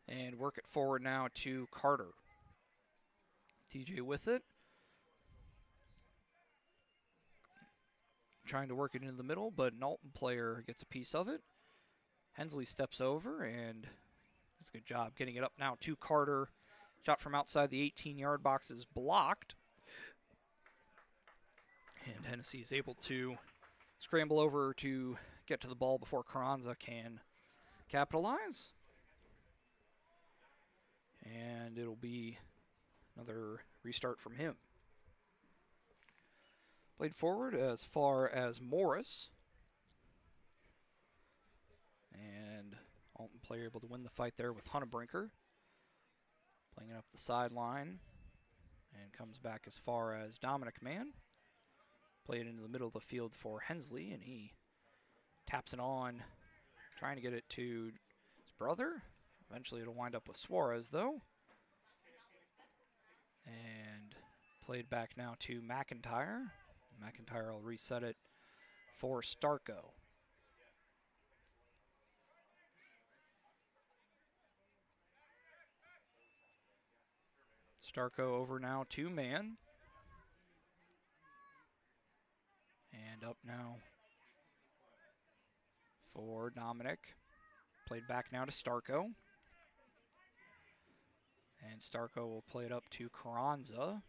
and work it forward now to Carter. TJ with it. Trying to work it into the middle, but an Alton player gets a piece of it. Hensley steps over and does a good job getting it up now to Carter. Shot from outside the 18-yard box is blocked. And Hennessy is able to scramble over to get to the ball before Carranza can capitalize. And it'll be another restart from him. Played forward as far as Morris. And Alton player able to win the fight there with Hunnebrinker. Playing it up the sideline. And comes back as far as Dominic Mann. Played into the middle of the field for Hensley, and he taps it on, trying to get it to his brother. Eventually it'll wind up with Suarez, though. And played back now to McIntyre. McIntyre will reset it for Starko. Starko over now to Mann. And up now for Dominic. Played back now to Starko. And Starko will play it up to Carranza.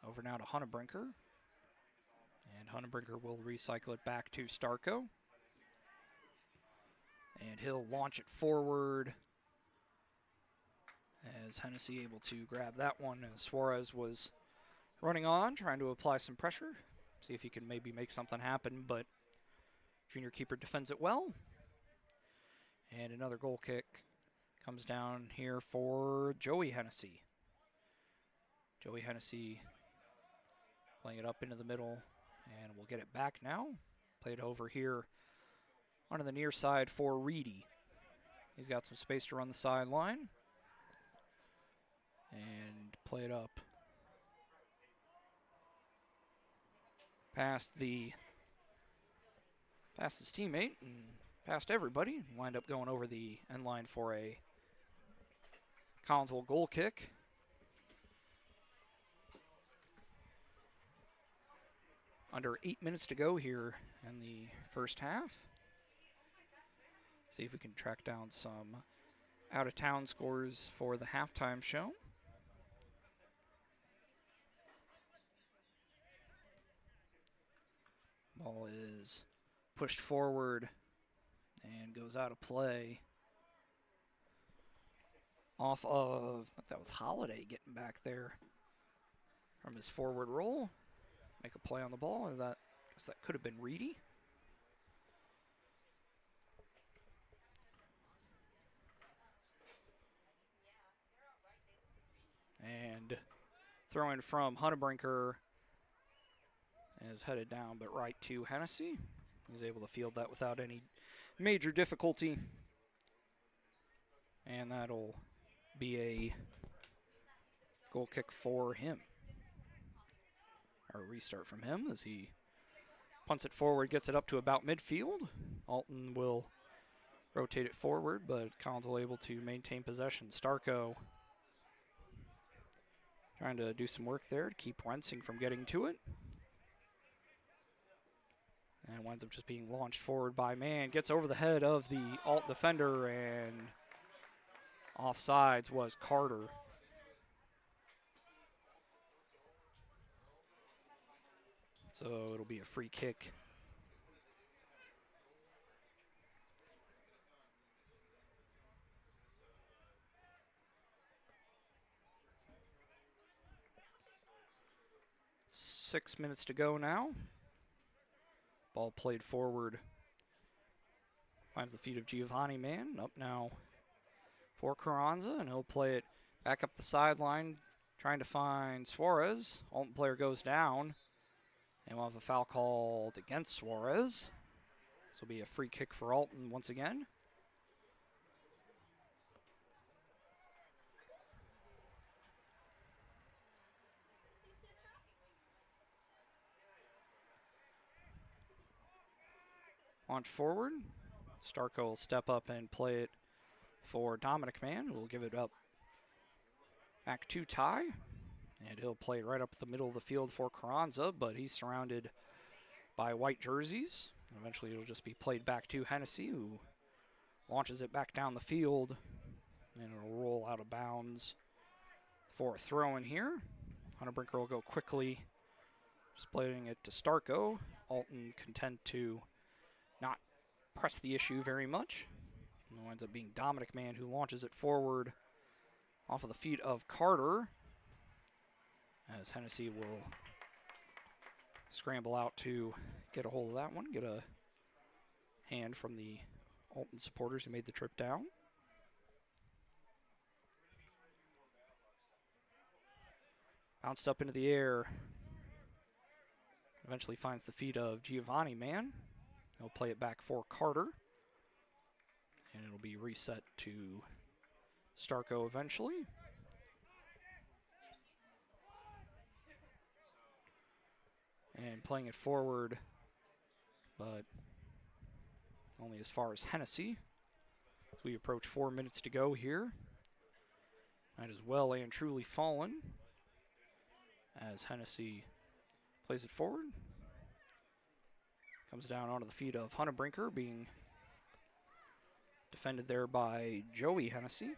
Over now to Hunnebrinker. And Hunnebrinker will recycle it back to Starko. And he'll launch it forward. As Hennessy able to grab that one as Suarez was running on, trying to apply some pressure. See if he can maybe make something happen, but junior keeper defends it well. And another goal kick comes down here for Joey Hennessy. Joey Hennessy playing it up into the middle, and we'll get it back now. Played over here onto the near side for Reedy. He's got some space to run the sideline. And play it up past his teammate and past everybody. Wind up going over the end line for a Collinsville goal kick. Under 8 minutes to go here in the first half. See if we can track down some out-of-town scores for the halftime show. Ball is pushed forward and goes out of play. Off of, I think that was Holiday getting back there from his forward roll. Make a play on the ball, or that, I guess that could have been Reedy. And throwing from Hunnebrinker is headed down, but right to Hennessy. He's able to field that without any major difficulty. And that'll be a goal kick for him. Or a restart from him as he punts it forward, gets it up to about midfield. Alton will rotate it forward, but Collinsville able to maintain possession. Starko trying to do some work there to keep Rensing from getting to it. And winds up just being launched forward by Mann. Gets over the head of the Alt defender and Offsides was Carter. So it'll be a free kick. Six minutes to go now. Ball played forward. Finds the feet of Giovanni Mann. Up now for Carranza, and he'll play it back up the sideline, trying to find Suarez. Alton player goes down, and we'll have a foul called against Suarez. This will be a free kick for Alton once again. Launch forward. Starko will step up and play it for Dominic Mann. We'll give it up back to Ty. And he'll play it right up the middle of the field for Carranza, but he's surrounded by white jerseys. Eventually it'll just be played back to Hennessy, who launches it back down the field. And it'll roll out of bounds for a throw in here. Hunter Brinker will go quickly, just playing it to Starko. Alton content to not press the issue very much. It ends up being Dominic Mann who launches it forward off of the feet of Carter, as Hennessy will scramble out to get a hold of that one, get a hand from the Alton supporters who made the trip down. Bounced up into the air. Eventually finds the feet of Giovanni Mann. He'll play it back for Carter. And it'll be reset to Starko eventually. And playing it forward, but only as far as Hennessy. As we approach 4 minutes to go here. That is well and truly fallen as Hennessy plays it forward. Comes down onto the feet of Hunter Brinker, being defended there by Joey Hennessy.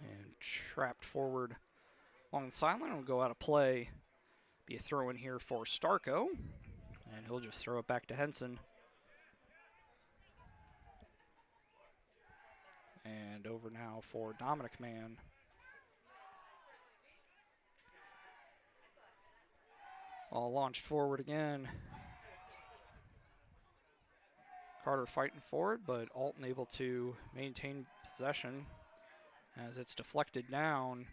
And trapped forward along the sideline. Will go out of play. Be a throw in here for Starko. And he'll just throw it back to Henson. And over now for Dominic Mann. All launched forward again. Carter fighting for it, but Alton able to maintain possession as it's deflected down.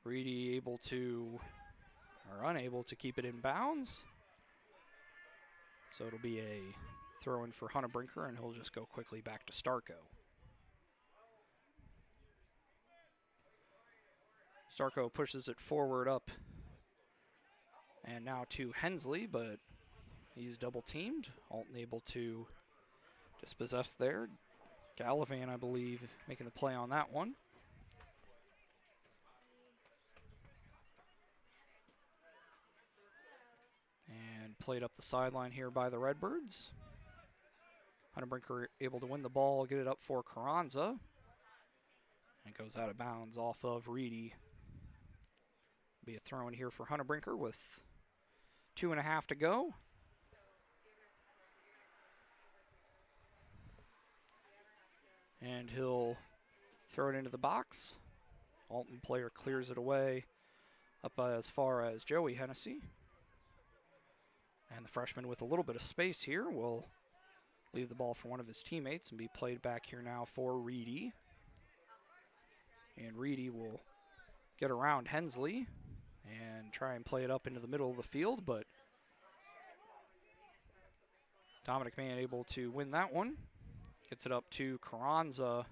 Reedy able to, or unable to keep it in bounds. So it'll be a throw in for Hunter Brinker, and he'll just go quickly back to Starko. Starko pushes it forward up. And now to Hensley, but he's double teamed. Alton able to dispossess there. Gallivan, I believe, making the play on that one. And played up the sideline here by the Redbirds. Hunter Brinker able to win the ball, get it up for Carranza. And it goes out of bounds off of Reedy. Be a throw in here for Hunter Brinker with 2.5 to go. And he'll throw it into the box. Alton player clears it away up as far as Joey Hennessy. And the freshman with a little bit of space here will leave the ball for one of his teammates and be played back here now for Reedy. And Reedy will get around Hensley and try and play it up into the middle of the field, but Dominic Mann able to win that one. Gets it up to Carranza,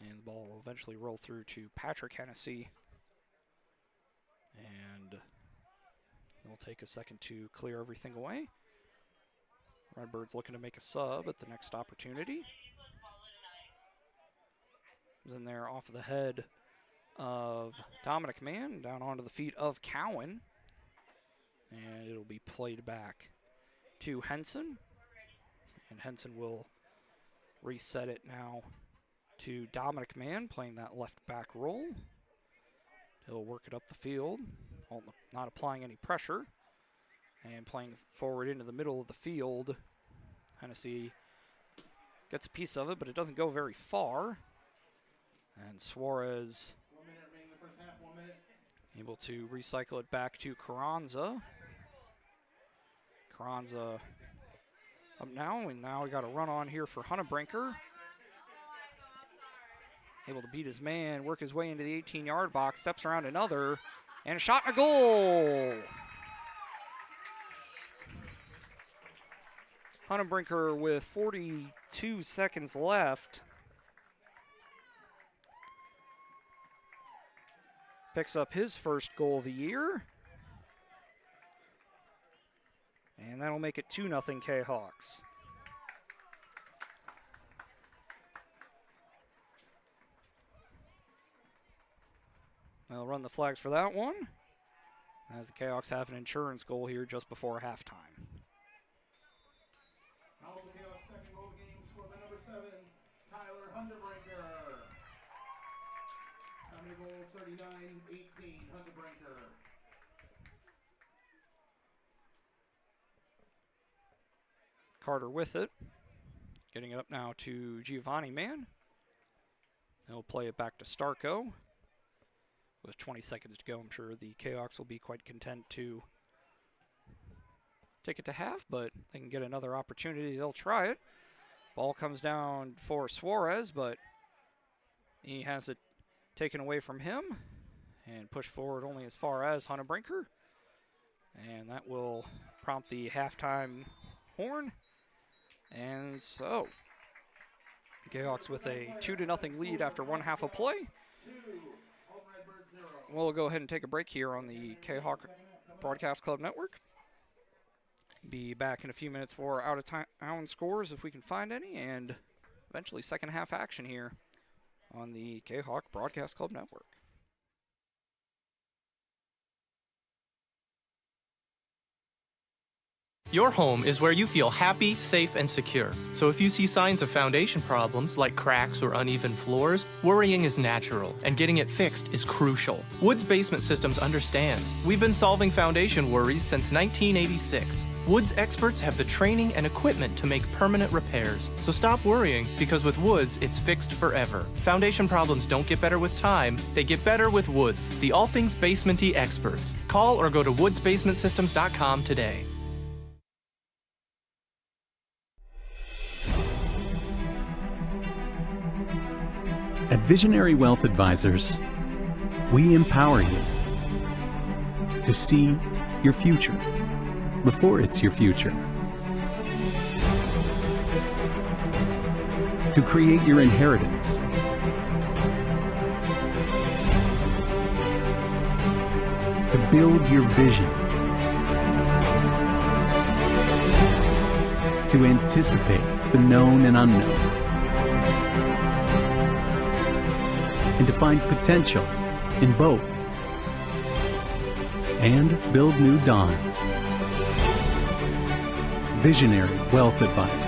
and the ball will eventually roll through to Patrick Hennessy. And it'll take a second to clear everything away. Redbirds looking to make a sub at the next opportunity. Is in there off of the head of Dominic Mann, down onto the feet of Cowan. And it'll be played back to Henson. And Henson will reset it now to Dominic Mann playing that left back role. He'll work it up the field, not applying any pressure, and playing forward into the middle of the field. Hennessy gets a piece of it, but it doesn't go very far. And Suarez able to recycle it back to Carranza. Carranza up now, and now we got a run on here for Hunnebrinker. Able to beat his man, work his way into the 18-yard box, steps around another, and a shot and a goal. Hunnebrinker with 42 seconds left picks up his first goal of the year. And that'll make it 2-0 Kahawks. They'll run the flags for that one, as the Kahawks have an insurance goal here just before halftime. Alton Kahok's second goal of the game scored by number 7, Tyler Hunnebrinker. Coming goal 39-18, Hunnebrinker. Carter with it, getting it up now to Giovanni Mann. He'll play it back to Starko. With 20 seconds to go, I'm sure the Kahawks will be quite content to take it to half, but they can get another opportunity. They'll try it. Ball comes down for Suarez, but he has it taken away from him and pushed forward only as far as Hunnebrinker. And that will prompt the halftime horn. And so, Kahawks with a 2-0 lead after one half of play. We'll go ahead and take a break here on the Kahok Broadcast Club Network. Be back in a few minutes for out-of-town scores if we can find any, and eventually second half action here on the Kahok Broadcast Club Network. Your home is where you feel happy, safe, and secure. So if you see signs of foundation problems like cracks or uneven floors, worrying is natural, and getting it fixed is crucial. Woods Basement Systems understands. We've been solving foundation worries since 1986. Woods experts have the training and equipment to make permanent repairs. So stop worrying, because with Woods, it's fixed forever. Foundation problems don't get better with time, they get better with Woods, the all things basement-y experts. Call or go to woodsbasementsystems.com today. At Visionary Wealth Advisors, we empower you to see your future before it's your future, to create your inheritance, to build your vision, to anticipate the known and unknown, and to find potential in both, and build new dawns. Visionary Wealth Advisors.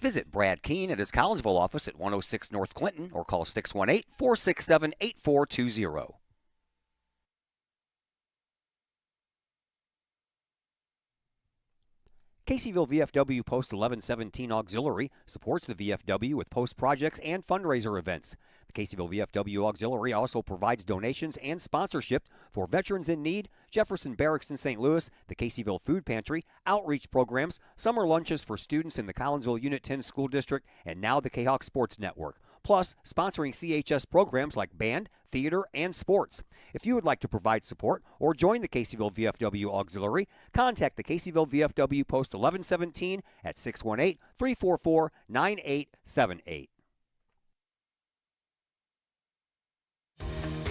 Visit Brad Keene at his Collinsville office at 106 North Clinton or call 618-467-8420. Caseyville VFW Post 1117 Auxiliary supports the VFW with post projects and fundraiser events. The Caseyville VFW Auxiliary also provides donations and sponsorship for Veterans in Need, Jefferson Barracks in St. Louis, the Caseyville Food Pantry, outreach programs, summer lunches for students in the Collinsville Unit 10 School District, and now the Kahok Sports Network. Plus, sponsoring CHS programs like band, theater, and sports. If you would like to provide support or join the Caseyville VFW Auxiliary, contact the Caseyville VFW Post 1117 at 618-344-9878.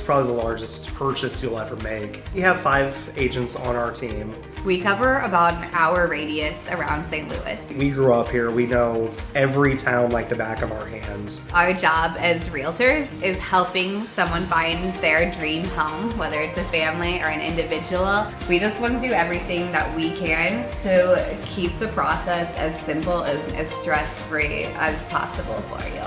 probably the largest purchase you'll ever make. We have 5 agents on our team. We cover about an hour radius around St. Louis. We grew up here. We know every town like the back of our hands. Our job as realtors is helping someone find their dream home, whether it's a family or an individual. We just want to do everything that we can to keep the process as simple and as stress-free as possible for you.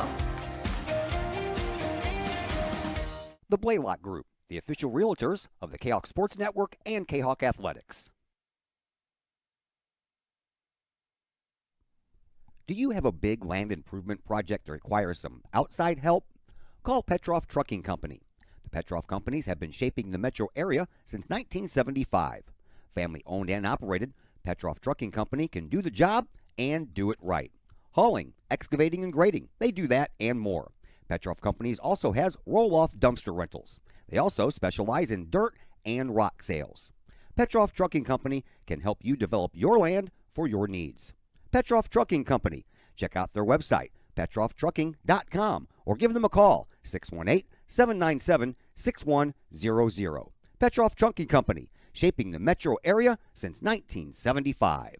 The Blaylock Group, the official realtors of the Kahok Sports Network and Kahok Athletics. Do you have a big land improvement project that requires some outside help? Call Petroff Trucking Company. The Petroff Companies have been shaping the metro area since 1975. Family owned and operated, Petroff Trucking Company can do the job and do it right. Hauling, excavating, and grading, they do that and more. Petroff Companies also has roll-off dumpster rentals. They also specialize in dirt and rock sales. Petroff Trucking Company can help you develop your land for your needs. Petroff Trucking Company. Check out their website, petrofftrucking.com, or give them a call, 618-797-6100. Petroff Trucking Company, shaping the metro area since 1975.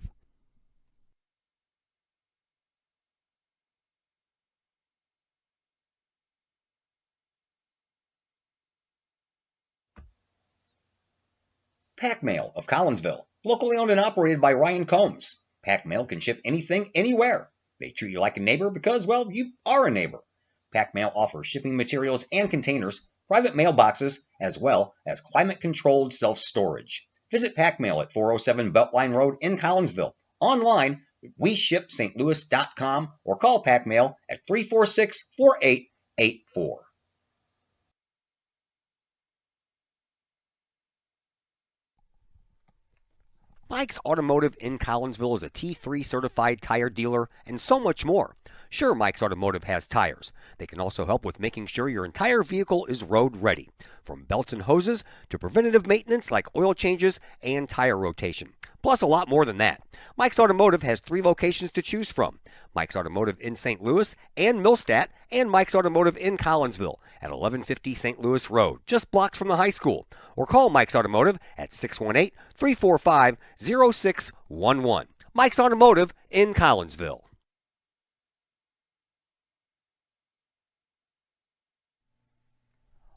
Pack Mail of Collinsville, locally owned and operated by Ryan Combs. Pack Mail can ship anything, anywhere. They treat you like a neighbor because, well, you are a neighbor. Pack Mail offers shipping materials and containers, private mailboxes, as well as climate-controlled self-storage. Visit Pack Mail at 407 Beltline Road in Collinsville. Online, weshipstlouis.com or call Pack Mail at 346-4884. Mike's Automotive in Collinsville is a T3 certified tire dealer and so much more. Sure, Mike's Automotive has tires. They can also help with making sure your entire vehicle is road ready, from belts and hoses to preventative maintenance like oil changes and tire rotation. Plus a lot more than that. Mike's Automotive has 3 locations to choose from. Mike's Automotive in St. Louis and Millstadt, and Mike's Automotive in Collinsville at 1150 St. Louis Road, just blocks from the high school. Or call Mike's Automotive at 618-345-0611. Mike's Automotive in Collinsville.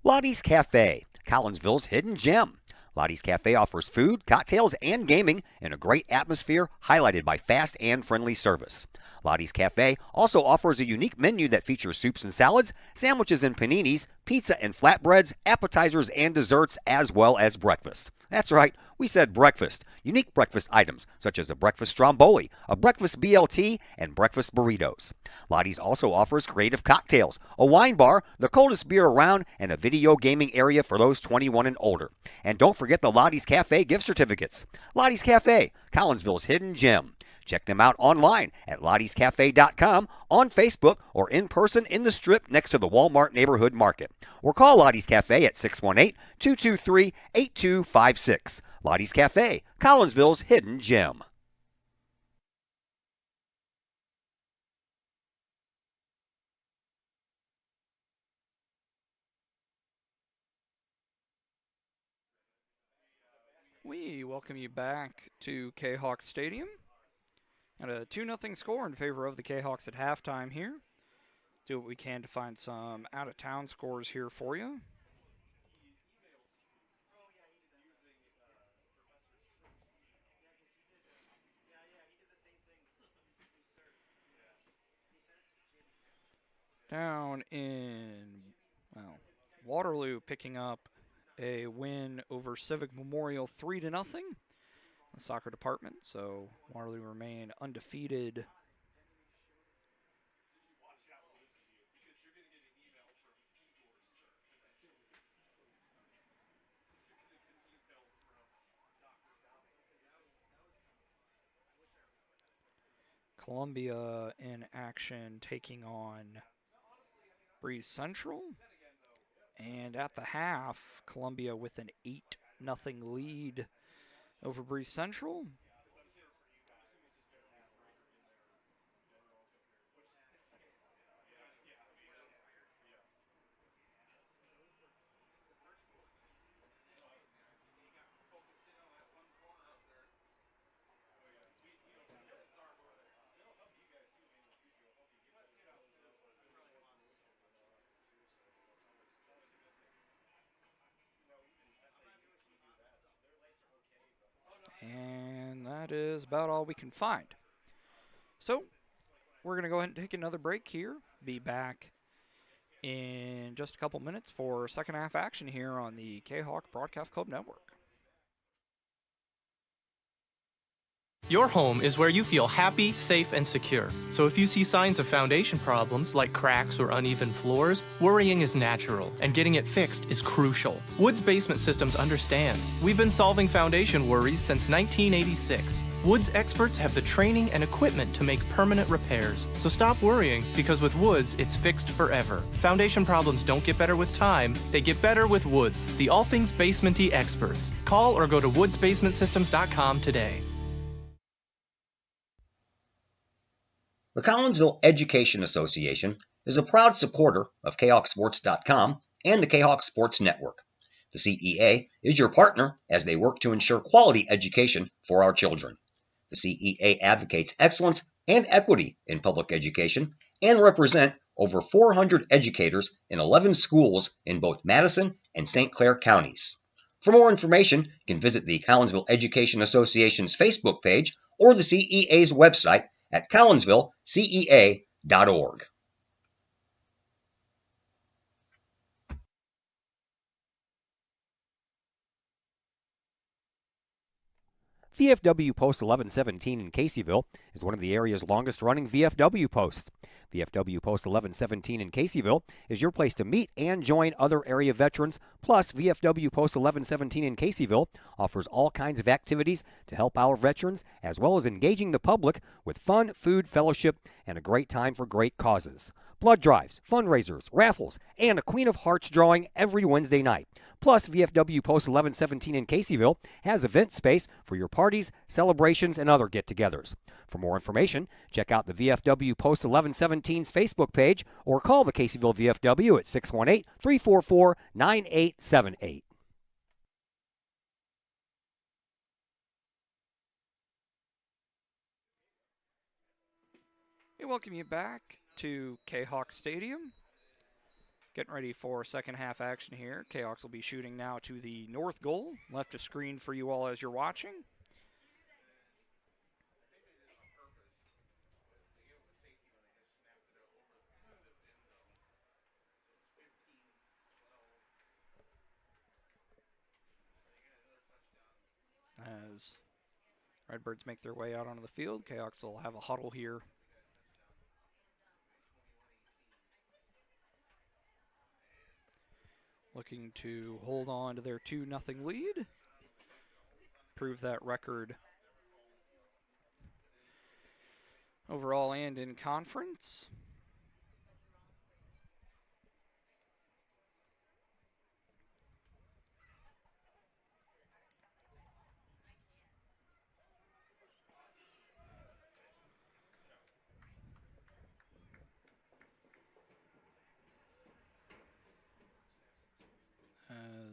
Lottie's Cafe, Collinsville's hidden gem. Lottie's Cafe offers food, cocktails, and gaming in a great atmosphere highlighted by fast and friendly service. Lottie's Cafe also offers a unique menu that features soups and salads, sandwiches and paninis, pizza and flatbreads, appetizers and desserts, as well as breakfast. That's right, we said breakfast. Unique breakfast items such as a breakfast stromboli, a breakfast BLT, and breakfast burritos. Lottie's also offers creative cocktails, a wine bar, the coldest beer around, and a video gaming area for those 21 and older. And don't forget the Lottie's Cafe gift certificates. Lottie's Cafe, Collinsville's hidden gem. Check them out online at lottiescafe.com, on Facebook, or in person in the Strip next to the Walmart Neighborhood Market. Or call Lottie's Cafe at 618-223-8256. Lottie's Cafe, Collinsville's hidden gem. We welcome you back to Kahok Stadium. Got a 2-0 score in favor of the Kahawks at halftime here. Do what we can to find some out-of-town scores here for you. Down in, well, Waterloo picking up a win over Civic Memorial 3-0. The soccer department, so Waterloo remain undefeated. Columbia in action taking on Breeze Central. And at the half, Columbia with an 8-0 lead over Breeze Central. that is about all we can find. So we're going to go ahead and take another break here. Be back in just a couple minutes for second half action here on the Kahok Broadcast Club Network. Your home is where you feel happy, safe, and secure. So if you see signs of foundation problems like cracks or uneven floors, worrying is natural, and getting it fixed is crucial. Woods Basement Systems understands. We've been solving foundation worries since 1986. Woods experts have the training and equipment to make permanent repairs. So stop worrying, because with Woods, it's fixed forever. Foundation problems don't get better with time, they get better with Woods, the all things basement-y experts. Call or go to woodsbasementsystems.com today. The Collinsville Education Association is a proud supporter of KahokSports.com and the Kahok Sports Network. The CEA is your partner as they work to ensure quality education for our children. The CEA advocates excellence and equity in public education and represent over 400 educators in 11 schools in both Madison and St. Clair counties. For more information, you can visit the Collinsville Education Association's Facebook page or the CEA's website at collinsvillecea.org. VFW Post 1117 in Caseyville is one of the area's longest-running VFW posts. VFW Post 1117 in Caseyville is your place to meet and join other area veterans. Plus, VFW Post 1117 in Caseyville offers all kinds of activities to help our veterans, as well as engaging the public with fun, food, fellowship, and a great time for great causes. Blood drives, fundraisers, raffles, and a Queen of Hearts drawing every Wednesday night. Plus, VFW Post 1117 in Caseyville has event space for your parties, celebrations, and other get-togethers. For more information, check out the VFW Post 1117's Facebook page or call the Caseyville VFW at 618-344-9878. Hey, welcome you back to Kahok Stadium. Getting ready for second half action here. Kahawks will be shooting now to the north goal. Left a screen for you all as you're watching. As Redbirds make their way out onto the field, Kahawks will have a huddle here. Looking to hold on to their 2-0 lead. Prove that record overall and in conference.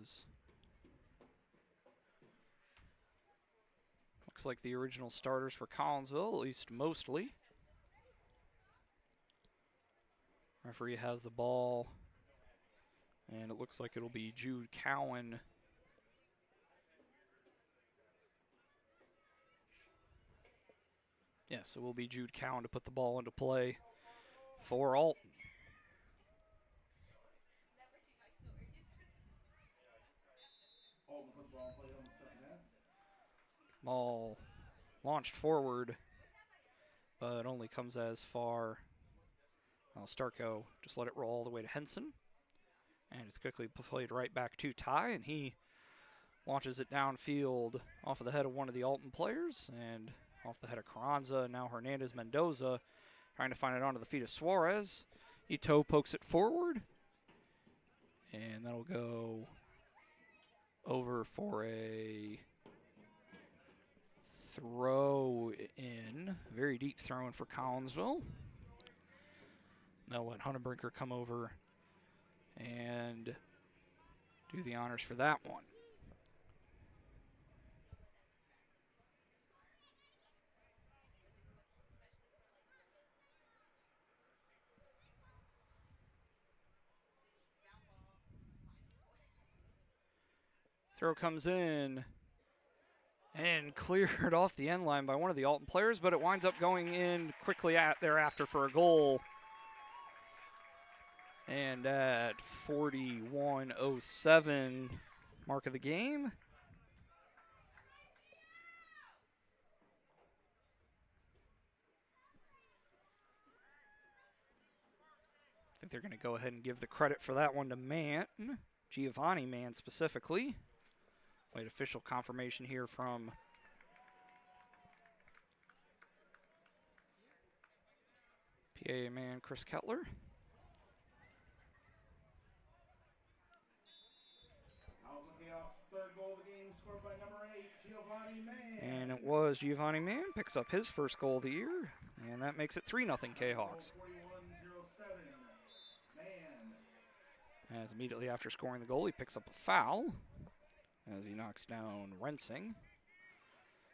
As looks like the original starters for Collinsville, at least mostly. Referee has the ball, and it looks like it'll be Jude Cowan. Yes, it will be Jude Cowan to put the ball into play for Alton. Ball launched forward, but only comes as far. Well, Starko just let it roll all the way to Henson. And it's quickly played right back to Ty, and he launches it downfield off of the head of one of the Alton players and off the head of Carranza. Now Hernandez Mendoza trying to find it onto the feet of Suarez. Ito pokes it forward, and that'll go over for a throw in. Very deep throw in for Collinsville. They'll let Hunnebrinker come over and do the honors for that one. Throw comes in, And cleared off the end line by one of the Alton players, but it winds up going in quickly thereafter for a goal. And at 41:07, mark of the game. I think they're going to go ahead and give the credit for that one to Mann, Giovanni Mann specifically. Wait, official confirmation here from PA man Chris Kettler. Third goal of the game scored by number 8, Giovanni Mann. And it was Giovanni Mann, picks up his first goal of the year, and that makes it 3-0 K-Hawks. 41-07, Mann. As immediately after scoring the goal, he picks up a foul as he knocks down Rensing.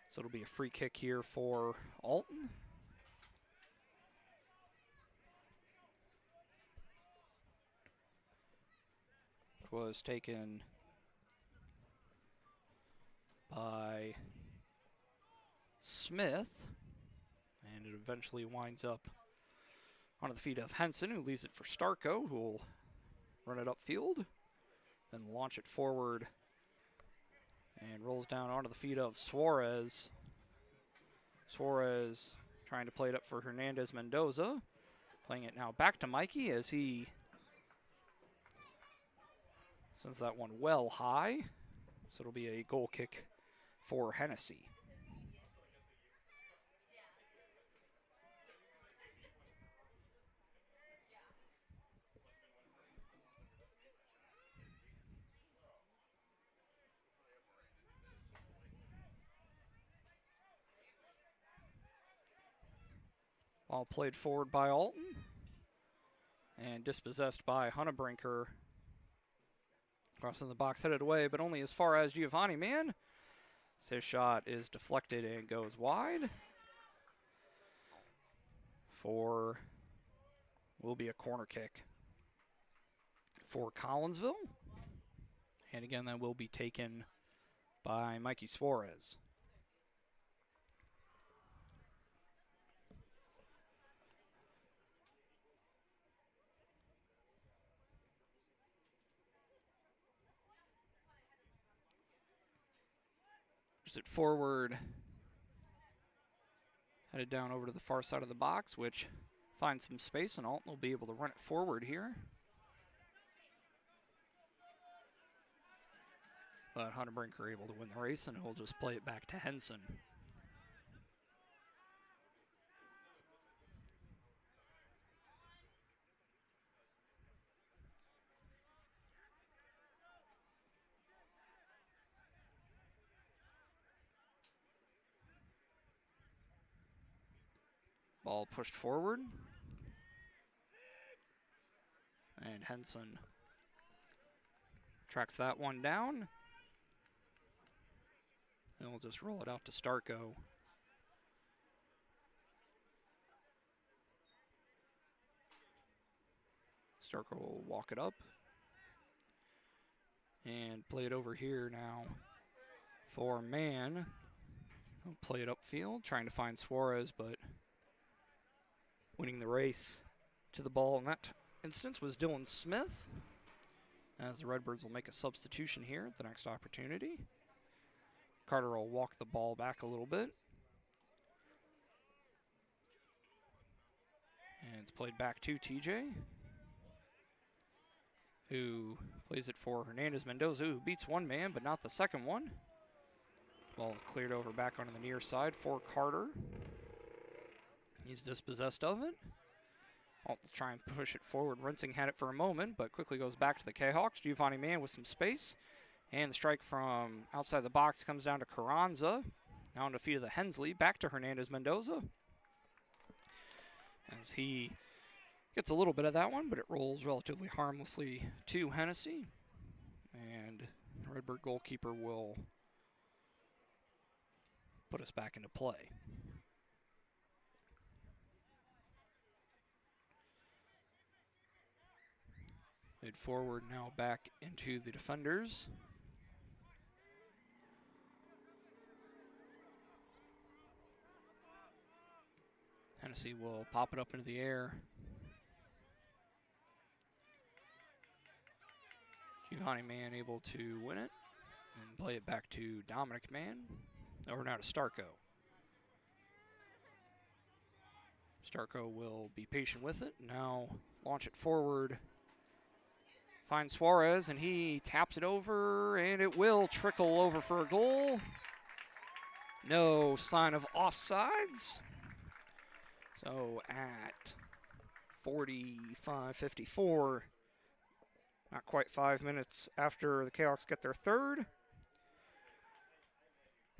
So it'll be a free kick here for Alton. It was taken by Smith, and it eventually winds up onto the feet of Henson, who leaves it for Starko, who will run it upfield, then launch it forward, and rolls down onto the feet of Suarez. Suarez trying to play it up for Hernandez Mendoza, playing it now back to Mikey as he sends that one well high, so it'll be a goal kick for Hennessy. Ball played forward by Alton and dispossessed by Hunnebrinker. Crossing the box, headed away, but only as far as Giovanni Mann. His shot is deflected and goes wide for will be a corner kick for Collinsville. And again, that will be taken by Mikey Suarez. It forward, headed down over to the far side of the box, which finds some space, and Alton will be able to run it forward here. But Hunnebrinker able to win the race, and he'll just play it back to Henson. Ball pushed forward. And Henson tracks that one down. And we'll just roll it out to Starko. Starko will walk it up. And play it over here now for Mann. He'll play it upfield, trying to find Suarez, but winning the race to the ball in that instance was Dylan Smith, as the Redbirds will make a substitution here at the next opportunity. Carter will walk the ball back a little bit. And it's played back to TJ, who plays it for Hernandez Mendoza, who beats one man, but not the second one. Ball cleared over back onto the near side for Carter. He's dispossessed of it. I'll try and push it forward. Rensing had it for a moment, but quickly goes back to the K-Hawks. Giovanni Mann with some space. And the strike from outside the box comes down to Carranza. Now on the feet of the Hensley. Back to Hernandez Mendoza. As he gets a little bit of that one, but it rolls relatively harmlessly to Hennessy. And the Redbird goalkeeper will put us back into play. Played forward, now back into the defenders. Hennessy will pop it up into the air. Giovanni Mann able to win it and play it back to Dominic Mann. Over now to Starko. Starko will be patient with it. Now launch it forward. Finds Suarez, and he taps it over, and it will trickle over for a goal. No sign of offsides. So at 45-54, not quite 5 minutes after the Kahawks get their third,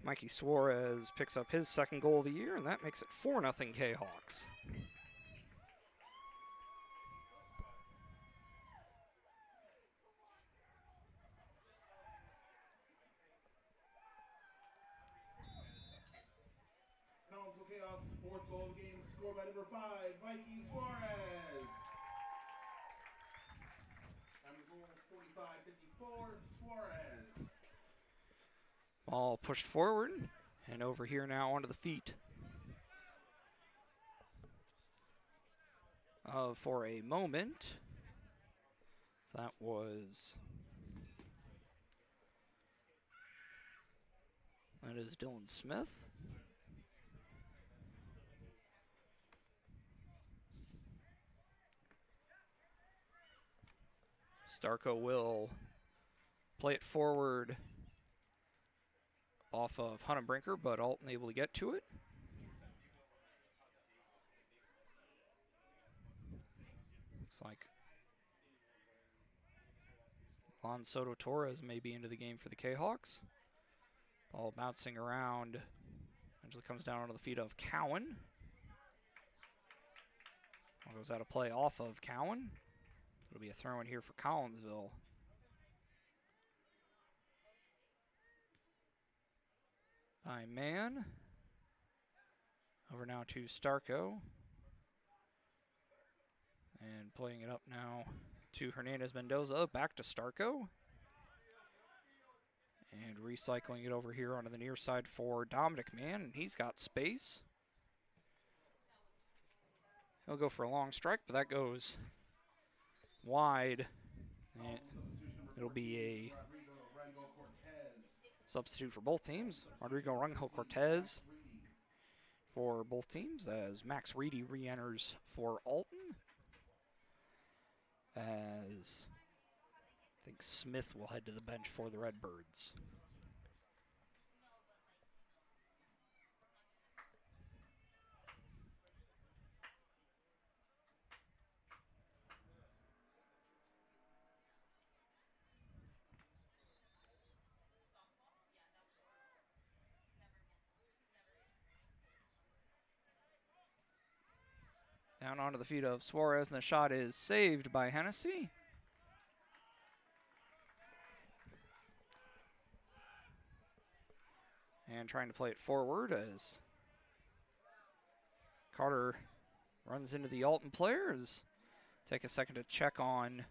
Mikey Suarez picks up his second goal of the year, and that makes it 4-0 Kahawks. Collinsville Kahawks' fourth goal of the game scored by number 5, Mikey Suarez. Time of goal 45-54, Suarez. Ball pushed forward, and over here now onto the feet for a moment. That is Dylan Smith. Starko will play it forward off of Hunnenbrinker, but Alton able to get to it. Looks like Lon Soto Torres may be into the game for the Kahawks. Ball bouncing around. Eventually comes down onto the feet of Cowan. Ball goes out of play off of Cowan. It'll be a throw in here for Collinsville. By Mann. Over now to Starko. And playing it up now to Hernandez Mendoza. Back to Starko. And recycling it over here onto the near side for Dominic Mann. And he's got space. He'll go for a long strike, but that goes wide. And it'll be a substitute for both teams. Rodrigo Rangel Cortez for both teams as Max Reedy re-enters for Alton. As I think Smith will head to the bench for the Redbirds. Down onto the feet of Suarez, and the shot is saved by Hennessy. And trying to play it forward as Carter runs into the Alton players. Take a second to check on not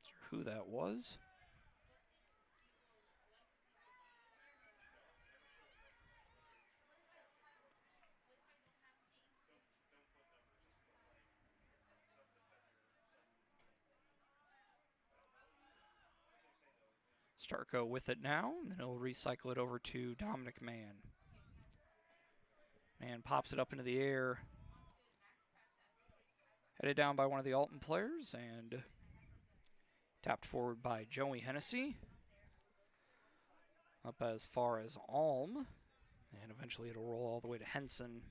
sure who that was. Starko with it now, and then he'll recycle it over to Dominic Mann. Mann pops it up into the air. Headed down by one of the Alton players, and tapped forward by Joey Hennessy. Up as far as Alm, and eventually it'll roll all the way to Henson.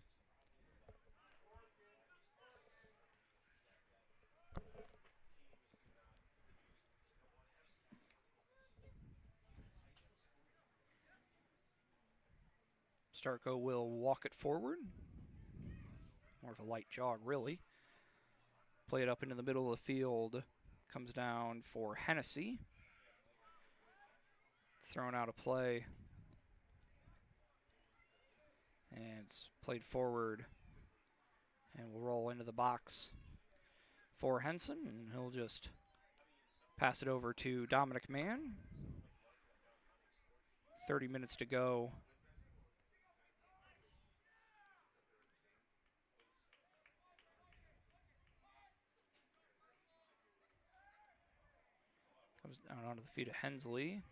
Starko will walk it forward. More of a light jog, really. Play it up into the middle of the field. Comes down for Hennessy. Thrown out of play. And it's played forward. And will roll into the box for Henson. And he'll just pass it over to Dominic Mann. 30 minutes to go Comes down onto the feet of Hensley.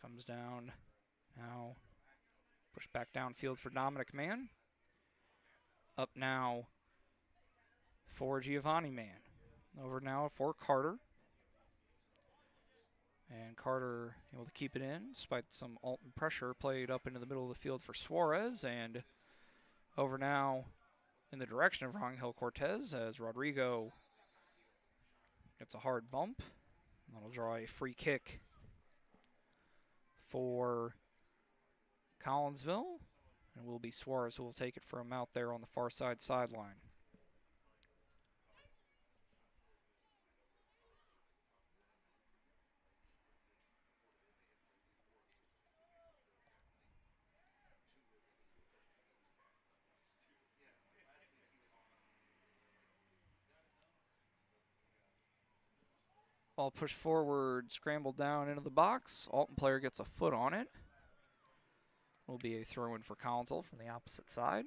Comes down. Now push back downfield for Dominic Mann. Up now for Giovanni Mann. Over now for Carter. And Carter able to keep it in despite some Alton pressure. Played up into the middle of the field for Suarez. And over now in the direction of Rangel Cortez as Rodrigo gets a hard bump. That'll draw a free kick for Collinsville. And it will be Suarez who will take it from out there on the far side sideline. Ball pushed forward, scrambled down into the box. Alton player gets a foot on it. Will be a throw-in for Collinsville from the opposite side.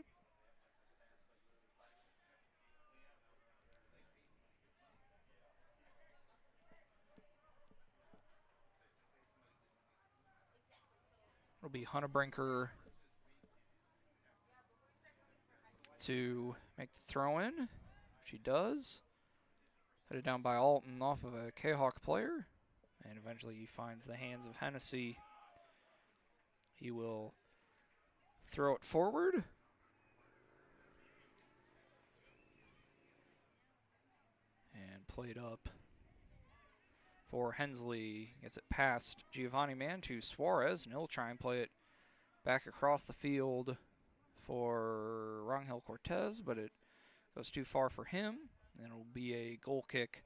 It'll be Hunnebrinker to make the throw-in. She does. Headed down by Alton off of a Kahok player. And eventually he finds the hands of Hennessy. He will throw it forward. And played up for Hensley. Gets it past Giovanni Mann to Suarez. And he'll try and play it back across the field for Rangel Cortez. But it goes too far for him. And it'll be a goal kick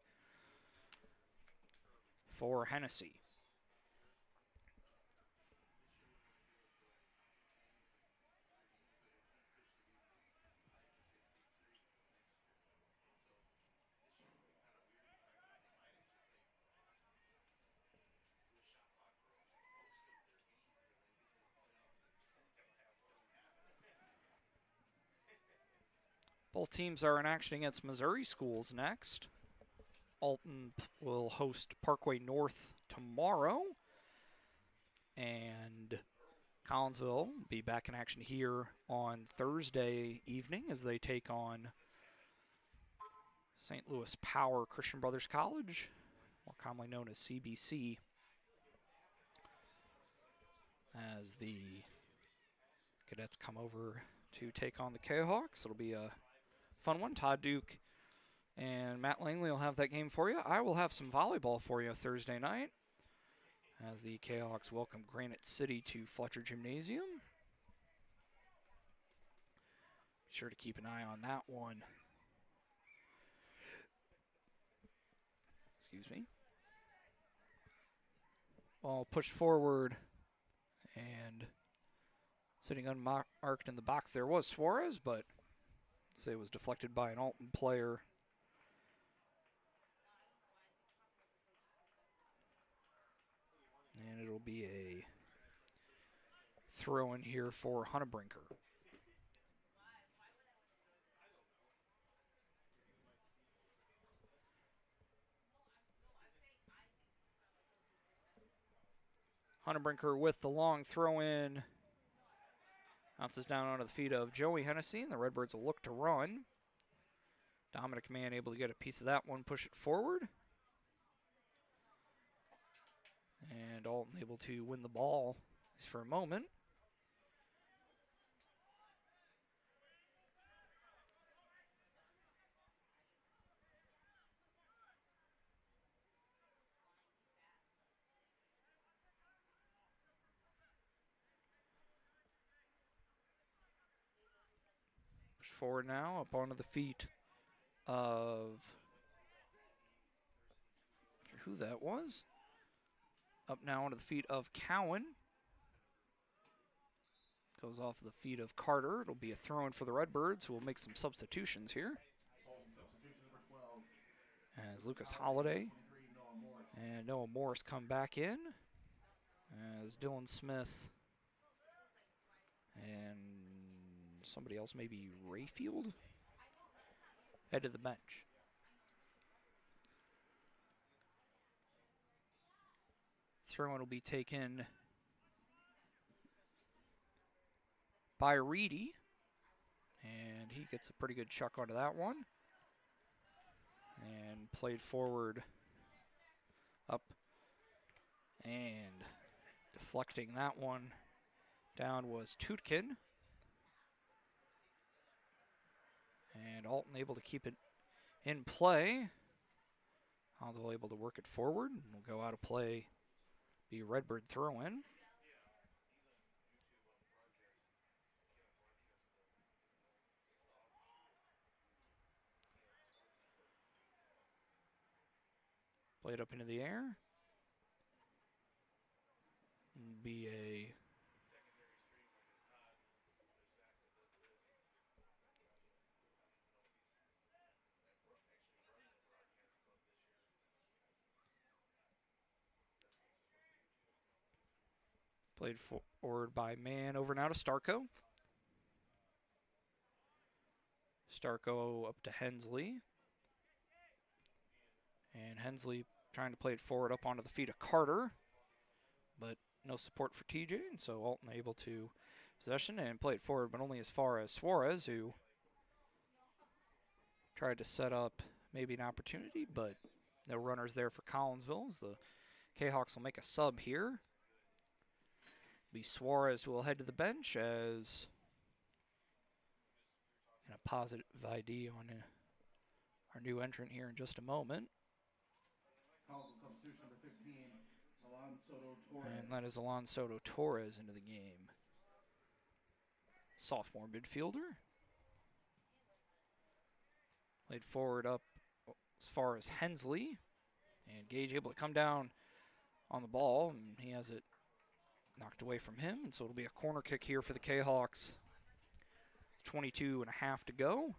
for Hennessy. Both teams are in action against Missouri schools next. Alton will host Parkway North tomorrow. And Collinsville will be back in action here on Thursday evening as they take on St. Louis Power Christian Brothers College, more commonly known as CBC, as the cadets come over to take on the Kahawks. It'll be a fun one. Todd Duke and Matt Langley will have that game for you. I will have some volleyball for you Thursday night as the Kahawks welcome Granite City to Fletcher Gymnasium. Be sure to keep an eye on that one. Excuse me. Ball pushed forward and sitting unmarked in the box there was Suarez, but say it was deflected by an Alton player. And it'll be a throw in here for Hunnebrinker. Hunnebrinker with the long throw in. Bounces down onto the feet of Joey Hennessy, and the Redbirds will look to run. Dominic Mann able to get a piece of that one, push it forward. And Alton able to win the ball, at least for a moment. Push forward now, up onto the feet of who that was. Up now onto the feet of Cowan. Goes off the feet of Carter. It'll be a throw-in for the Redbirds, who will make some substitutions here. As Lucas Holliday and Noah Morris come back in. As Dylan Smith And somebody else, maybe Rayfield, head to the bench. Throw-in will be taken by Reedy, and he gets a pretty good chuck onto that one. And played forward, up, and deflecting that one down was Tutkin. And Alton able to keep it in play. Alton able to work it forward. And will go out of play, be Redbird throw-in. Played up into the air. Be a played forward by Man over now to Starko. Starko up to Hensley. And Hensley trying to play it forward up onto the feet of Carter. But no support for TJ, and so Alton able to possession and play it forward, but only as far as Suarez, who tried to set up maybe an opportunity, but no runners there for Collinsville, as the Kahawks will make a sub here. Be Suarez who will head to the bench as and a positive ID on our new entrant here in just a moment. Substitution number 15, Alon Soto Torres. And that is Alon Soto Torres into the game. Sophomore midfielder. Played forward up as far as Hensley. And Gage able to come down on the ball, and he has it knocked away from him. And so it'll be a corner kick here for the Kahawks. 22 and a half to go.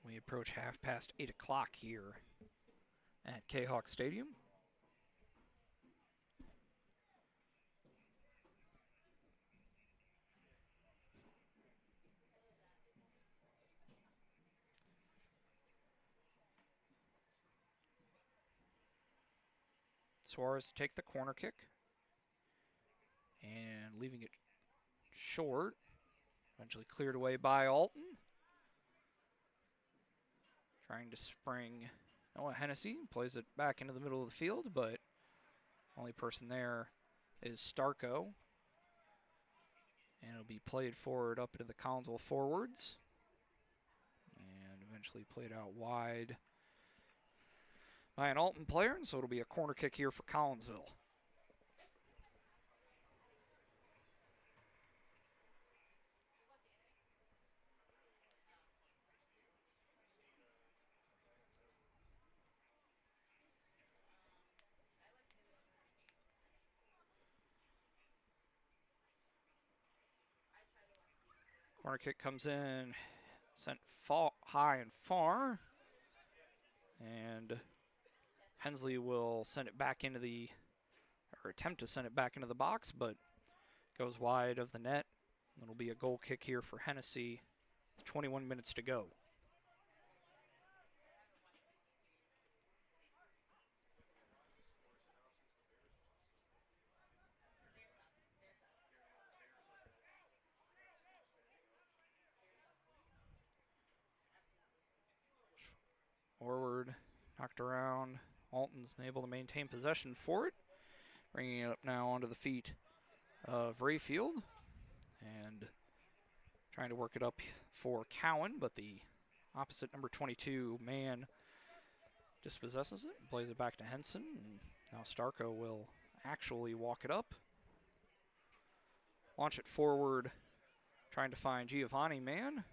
We approach 8:30 here at Kahawk Stadium. Suarez to take the corner kick and leaving it short. Eventually cleared away by Alton. Trying to spring Noah Hennessy, plays it back into the middle of the field, but only person there is Starko. And it'll be played forward up into the Collinsville forwards. And eventually played out wide by an Alton player, and so it'll be a corner kick here for Collinsville. Corner kick comes in, sent high and far. And Hensley will send it back into or attempt to send it back into the box, but goes wide of the net. It'll be a goal kick here for Hennessy. 21 minutes to go. Forward, knocked around. Alton's able to maintain possession for it. Bringing it up now onto the feet of Rayfield. And trying to work it up for Cowan, but the opposite number 22 Man dispossesses it and plays it back to Henson. And now Starko will actually walk it up. Launch it forward, trying to find Giovanni Man.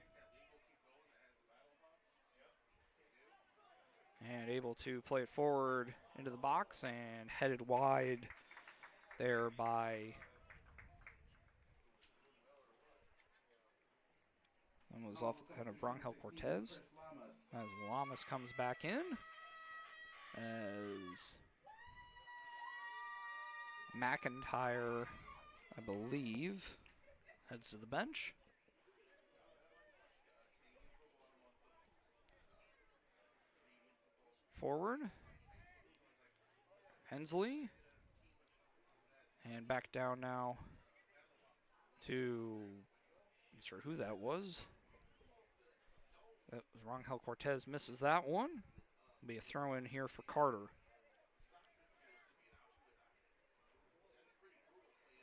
And able to play it forward into the box and headed wide there by one was off the head of Rangel Cortez. As Lamas comes back in. As McIntyre, I believe, heads to the bench. Forward, Hensley, and back down now to, I'm not sure who that was. That was Rangel Cortez, misses that one. Will be a throw in here for Carter.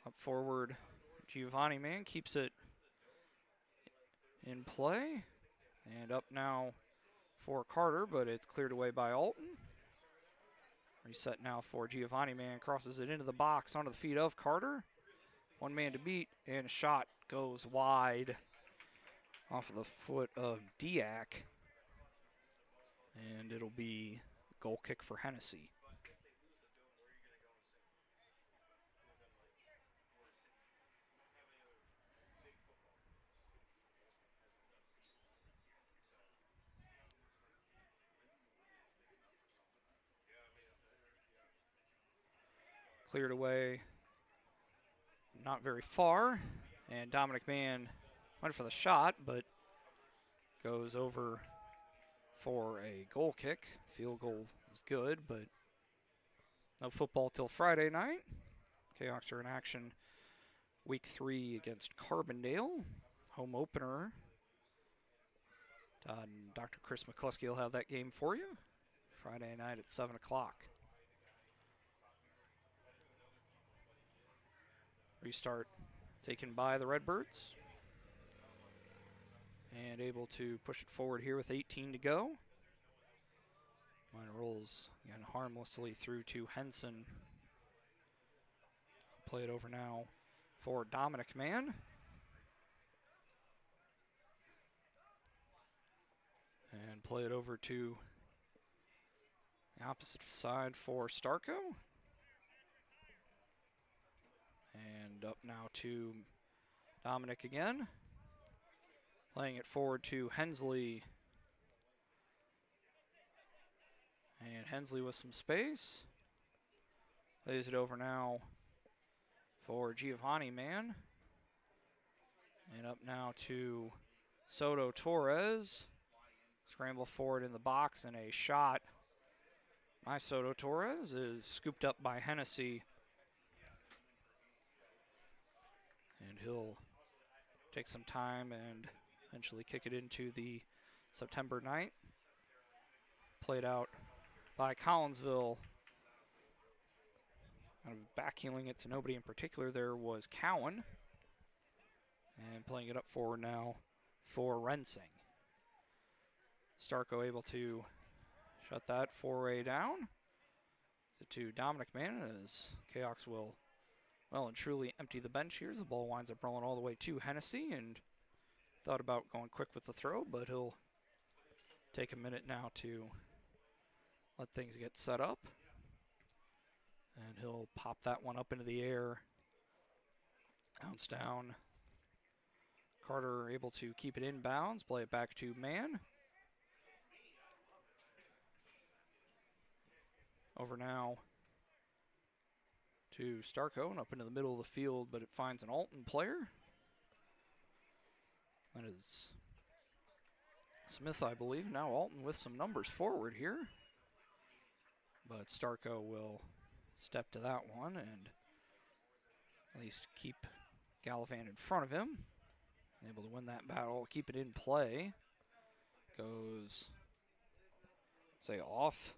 Up forward, Giovanni Man keeps it in play. And up now for Carter, but it's cleared away by Alton. Reset now for Giovanni Man, crosses it into the box onto the feet of Carter. One man to beat, and a shot goes wide off of the foot of Diak. And it'll be a goal kick for Hennessy. Cleared away, not very far, and Dominic Mann went for the shot, but goes over for a goal kick. Field goal is good, but no football till Friday night. Kahawks are in action week 3 against Carbondale, home opener. Dr. Chris McCluskey will have that game for you Friday night at 7 o'clock. Restart taken by the Redbirds. And able to push it forward here with 18 to go. Mine rolls again harmlessly through to Henson. Play it over now for Dominic Mann. And play it over to the opposite side for Starko. And up now to Dominic again. Playing it forward to Hensley. And Hensley with some space. Plays it over now for Giovanni Man. And up now to Soto Torres. Scramble forward in the box and a shot. My Soto Torres is scooped up by Hennessy. And he'll take some time and eventually kick it into the September night. Played out by Collinsville. Kind of backheeling it to nobody in particular. There was Cowan. And playing it up forward now for Rensing. Starko able to shut that four-way down. To Dominic Mann as Kahawks will well and truly empty the bench here as the ball winds up rolling all the way to Hennessy, and thought about going quick with the throw, but he'll take a minute now to let things get set up. And he'll pop that one up into the air. Bounce down. Carter able to keep it in bounds, play it back to Mann. Over now to Starko and up into the middle of the field, but it finds an Alton player. That is Smith, I believe. Now Alton with some numbers forward here. But Starko will step to that one and at least keep Gallivan in front of him. Able to win that battle, keep it in play. Goes, say, off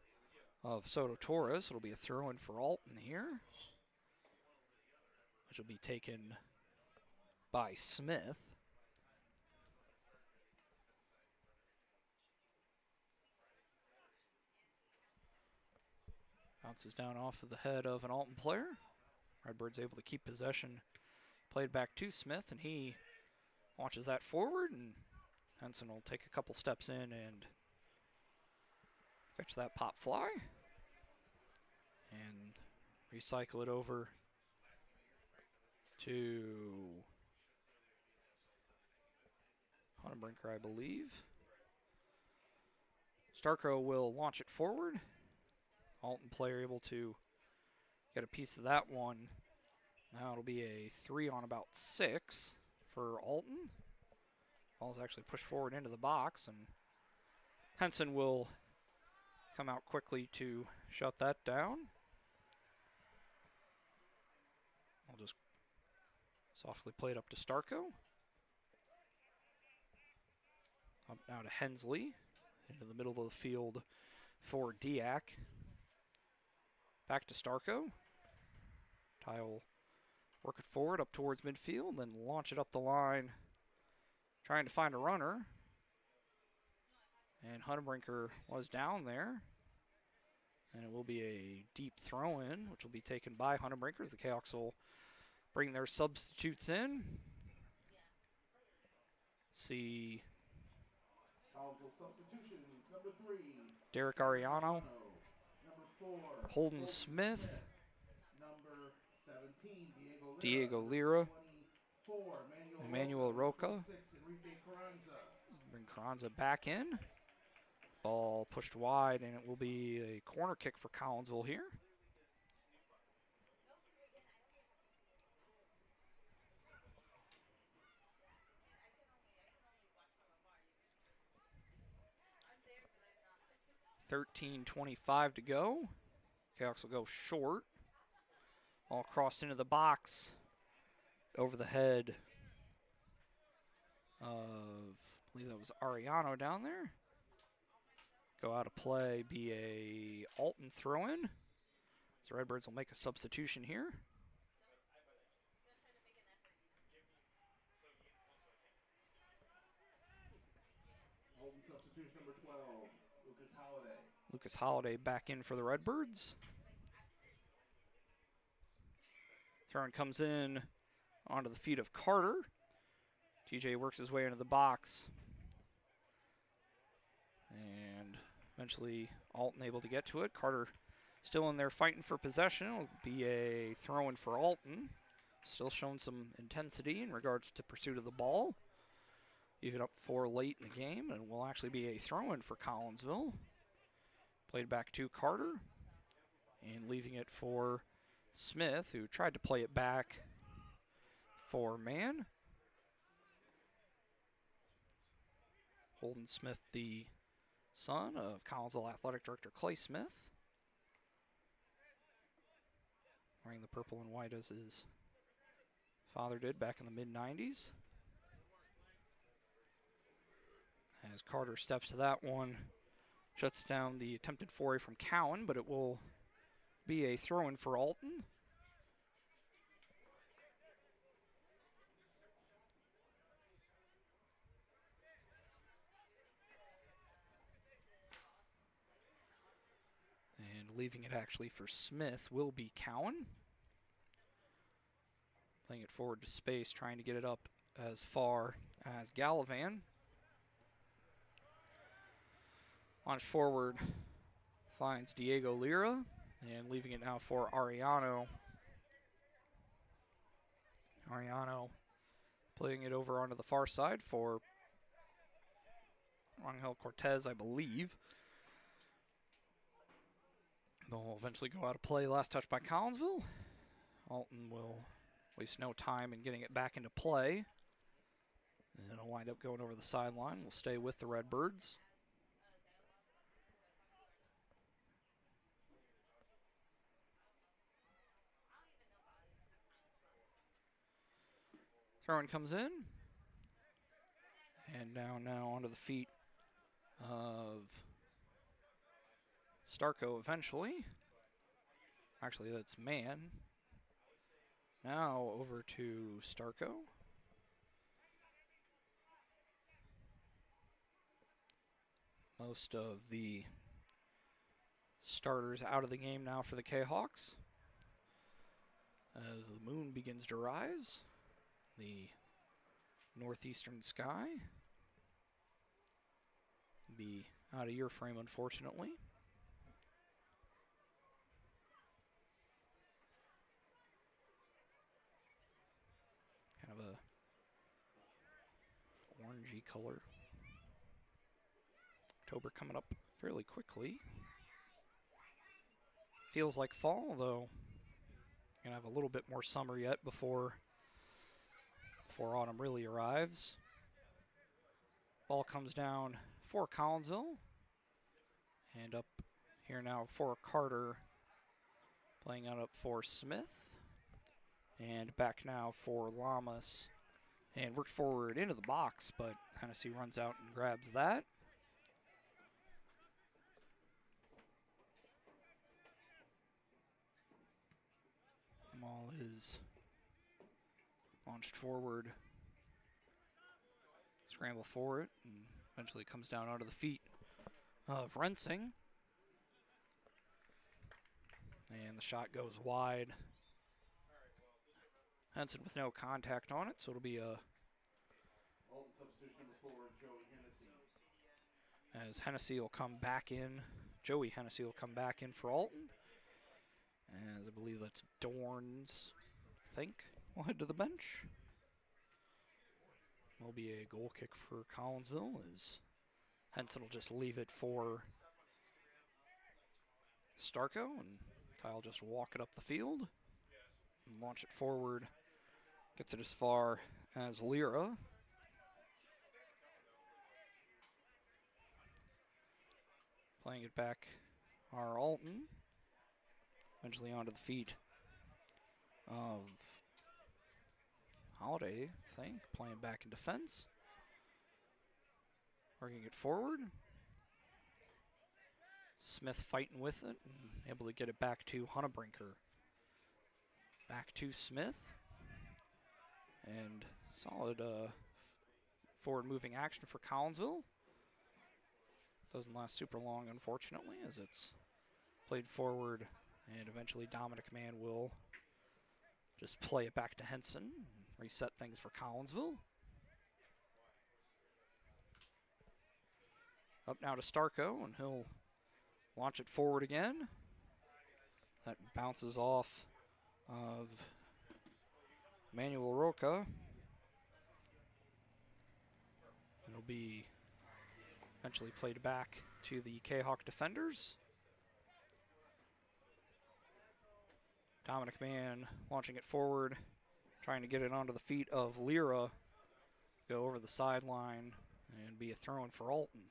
of Soto Torres. It'll be a throw-in for Alton here, which will be taken by Smith. Bounces down off of the head of an Alton player. Redbird's able to keep possession. Played back to Smith, and he launches that forward, and Henson will take a couple steps in and catch that pop fly and recycle it over to Honenbrinker, I believe. Starko will launch it forward. Alton player able to get a piece of that one Now it'll be a 3 on about 6 for Alton. Ball's actually pushed forward into the box, and Henson will come out quickly to shut that down. I'll just softly play it up to Starko. Up now to Hensley. Into the middle of the field for Diak. Back to Starko. Ty will work it forward up towards midfield, then launch it up the line, trying to find a runner. And Hunnebrinker was down there. And it will be a deep throw in, which will be taken by Hunnebrinker as the Kahawks will bring their substitutes in. See Number 3, Derek Ariano, number 4, Holden Smith, number 17, Diego Lira, 24, Emmanuel Roca. 26, Enrique Carranza. Bring Carranza back in. Ball pushed wide, and it will be a corner kick for Collinsville here. $13:25 to go. Kahawks will go short. All crossed into the box. Over the head of, I believe that was Ariano down there. Go out of play, be a Alton throw-in. So Redbirds will make a substitution here. Holden substitution number 12, Lucas Holiday. Lucas Holiday back in for the Redbirds. Throw-in comes in onto the feet of Carter. TJ works his way into the box. And eventually Alton able to get to it. Carter still in there fighting for possession. It'll be a throw-in for Alton. Still showing some intensity in regards to pursuit of the ball. Even up 4 late in the game, and will actually be a throw-in for Collinsville. Played back to Carter. And leaving it for Smith, who tried to play it back for man. Holden Smith, the son of Collinsville Athletic Director Clay Smith. Wearing the purple and white as his father did back in the mid-90s. As Carter steps to that one, shuts down the attempted foray from Cowan, but it will be a throw-in for Alton. And leaving it actually for Smith will be Cowan. Playing it forward to space, trying to get it up as far as Gallivan. Launch forward, finds Diego Lira, and leaving it now for Ariano. Ariano playing it over onto the far side for Rangel Cortez, I believe. They'll eventually go out of play. Last touch by Collinsville. Alton will waste no time in getting it back into play. And it'll wind up going over the sideline. We'll stay with the Redbirds. Throw-in comes in. And now onto the feet of Starko eventually. Actually, that's man. Now over to Starko. Most of the starters out of the game now for the Kahawks. As the moon begins to rise. The northeastern sky. Be out of your frame, unfortunately. Kind of a orangey color. October coming up fairly quickly. Feels like fall, though Gonna have a little bit more summer yet before autumn really arrives. Ball comes down for Collinsville. And up here now for Carter. Playing out up for Smith. And back now for Lamas. And worked forward into the box, but Hennessy runs out and grabs that. Ball is launched forward. Scramble for it, and eventually comes down onto the feet of Rensing. And the shot goes wide. Henson with no contact on it, so it'll be a... Substitution number 4, Joey Hennessy. As Hennessy will come back in. Joey Hennessy will come back in for Alton. As I believe that's Dorns, I think, will head to the bench. Will be a goal kick for Collinsville as Henson will just leave it for Starko, and Ty will just walk it up the field and launch it forward. Gets it as far as Lyra. Playing it back are Alton. Eventually onto the feet of Holiday, I think, playing back in defense. Working it forward. Smith fighting with it and able to get it back to Hunnebrinker. Back to Smith. And solid forward moving action for Collinsville. Doesn't last super long, unfortunately, as it's played forward, and eventually Dominic Mann will just play it back to Henson and reset things for Collinsville. Up now to Starko, and he'll launch it forward again. That bounces off of Manuel Roca. It'll be eventually played back to the Kahok defenders. Dominic Mann launching it forward, trying to get it onto the feet of Lyra. Go over the sideline and be a throw-in for Alton.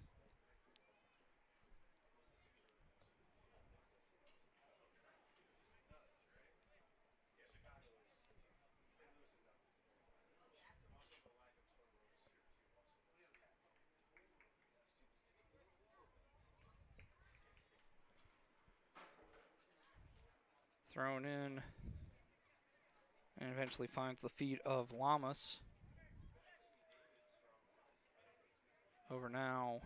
Thrown in, and eventually finds the feet of Lamas. Over now,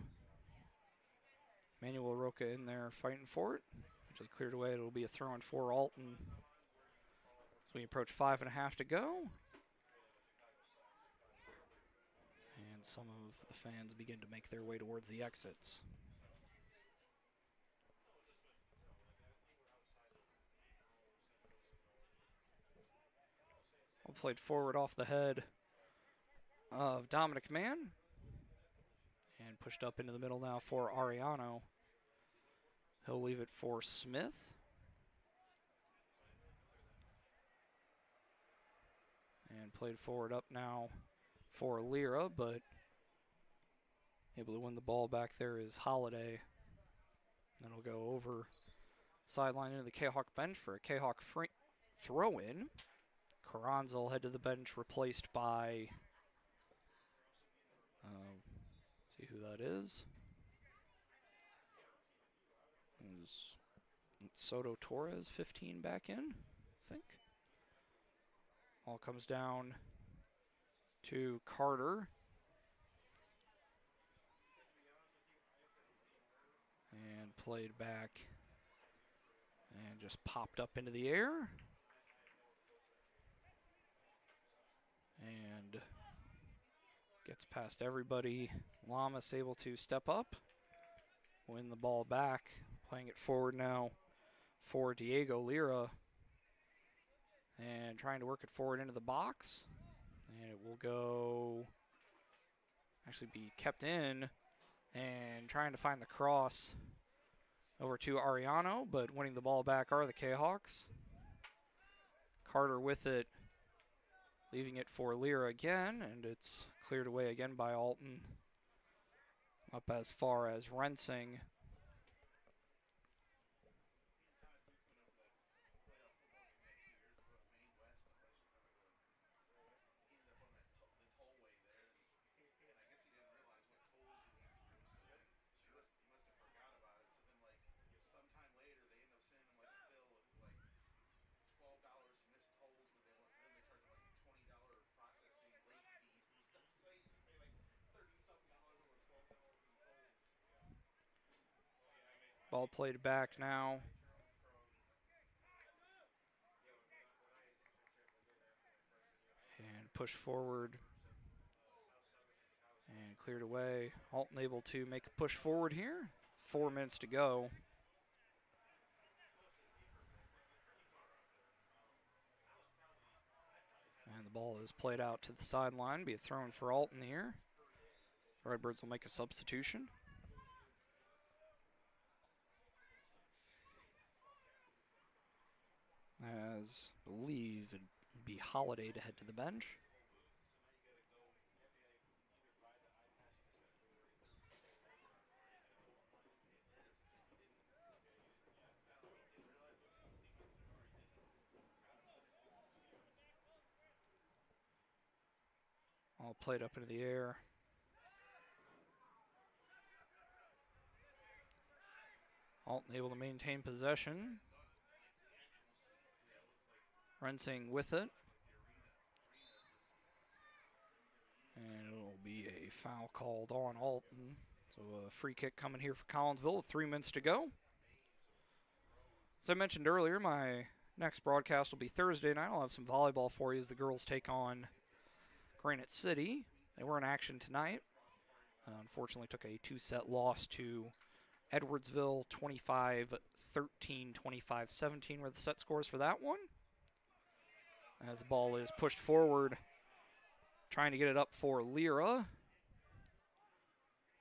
Manuel Roca in there fighting for it. Actually cleared away, it'll be a throw-in for Alton. So we approach 5.5 to go. And some of the fans begin to make their way towards the exits. Played forward off the head of Dominic Mann. And pushed up into the middle now for Ariano. He'll leave it for Smith. And played forward up now for Lyra, but able to win the ball back there is Holiday. Then he'll go over sideline into the Kahok bench for a Kahok throw-in. Carranza will head to the bench, replaced by, see who that is. It's Soto Torres, 15 back in, I think. All comes down to Carter. And played back and just popped up into the air. And gets past everybody. Lamas able to step up, win the ball back, playing it forward now for Diego Lyra. And trying to work it forward into the box. And it will go, actually be kept in, and trying to find the cross over to Ariano, but winning the ball back are the Kahawks. Carter with it, leaving it for Lyra again, and it's cleared away again by Alton. Up as far as Rensing. Ball played back now. And push forward. And cleared away. Alton able to make a push forward here. 4 minutes to go. And the ball is played out to the sideline. Be a throw-in for Alton here. Redbirds will make a substitution. As I believe it'd be Holiday to head to the bench. All played up into the air. Alton able to maintain possession. Rensing with it. And it'll be a foul called on Alton. So a free kick coming here for Collinsville with 3 minutes to go. As I mentioned earlier, my next broadcast will be Thursday night. I'll have some volleyball for you as the girls take on Granite City. They were in action tonight. Unfortunately took a 2-set loss to Edwardsville, 25-13, 25-17 were the set scores for that one. As the ball is pushed forward, trying to get it up for Lyra.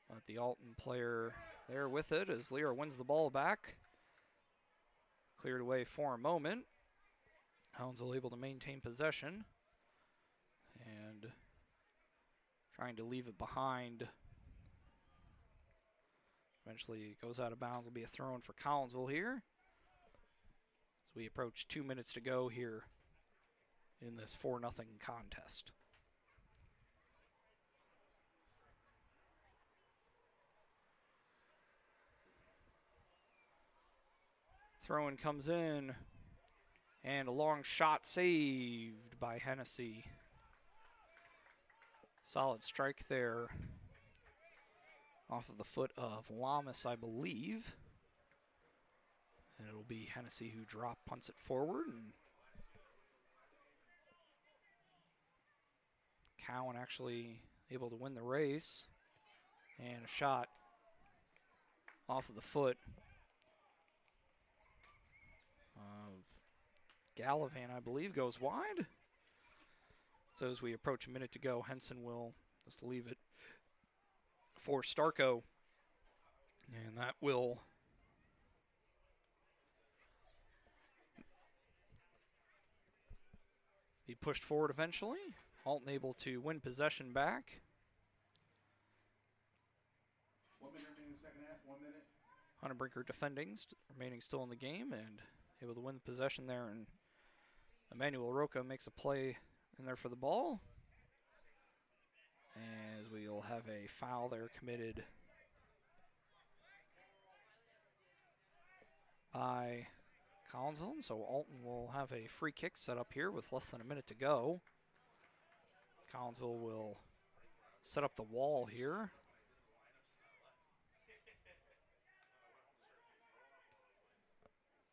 But the Alton player there with it as Lyra wins the ball back. Cleared away for a moment. Collinsville able to maintain possession. And trying to leave it behind. Eventually it goes out of bounds. Will be a throw-in for Collinsville here. As we approach 2 minutes to go here in this 4-0 contest. Throw-in comes in, and a long shot saved by Hennessy. Solid strike there off of the foot of Lamas, I believe. And it'll be Hennessy who punts it forward. And Cowan actually able to win the race. And a shot off of the foot of Gallivan, I believe, goes wide. So as we approach a minute to go, Henson will just leave it for Starko. And that will be pushed forward eventually. Alton able to win possession back. 1 minute in the second half, 1 minute. Hunnebrinker defending, remaining still in the game, and able to win the possession there. And Emmanuel Roca makes a play in there for the ball. As we'll have a foul there committed by Collinsville. So Alton will have a free kick set up here with less than a minute to go. Collinsville will set up the wall here.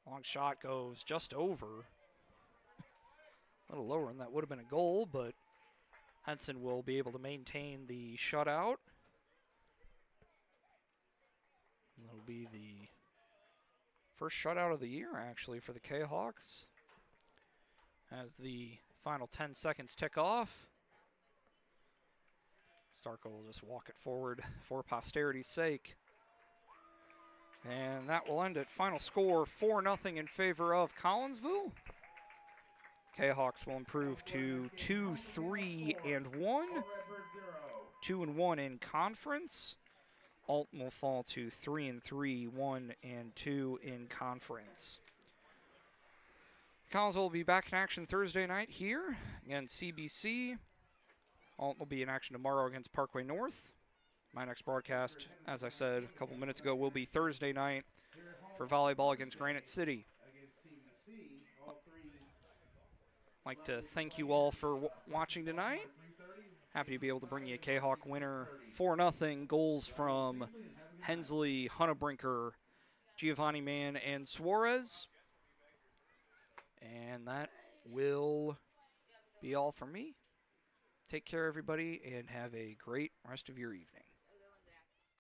Long shot goes just over. A little lower, and that would have been a goal, but Henson will be able to maintain the shutout. And that'll be the first shutout of the year, actually, for the Kahawks. As the final 10 seconds tick off, Starko will just walk it forward for posterity's sake. And that will end it. Final score, 4-0 in favor of Collinsville. Kahawks will improve to 2-3-1. 2-1 in conference. Alton will fall to 3-3, 1-2 in conference. Collinsville will be back in action Thursday night here against CBC. Alton will be in action tomorrow against Parkway North. My next broadcast, as I said a couple minutes ago, will be Thursday night for volleyball against Granite City. I'd like to thank you all for watching tonight. Happy to be able to bring you a Kahawk winner 4-0. Goals from Hensley, Hunnebrinker, Giovanni Mann, and Suarez. And that will be all from me. Take care, everybody, and have a great rest of your evening.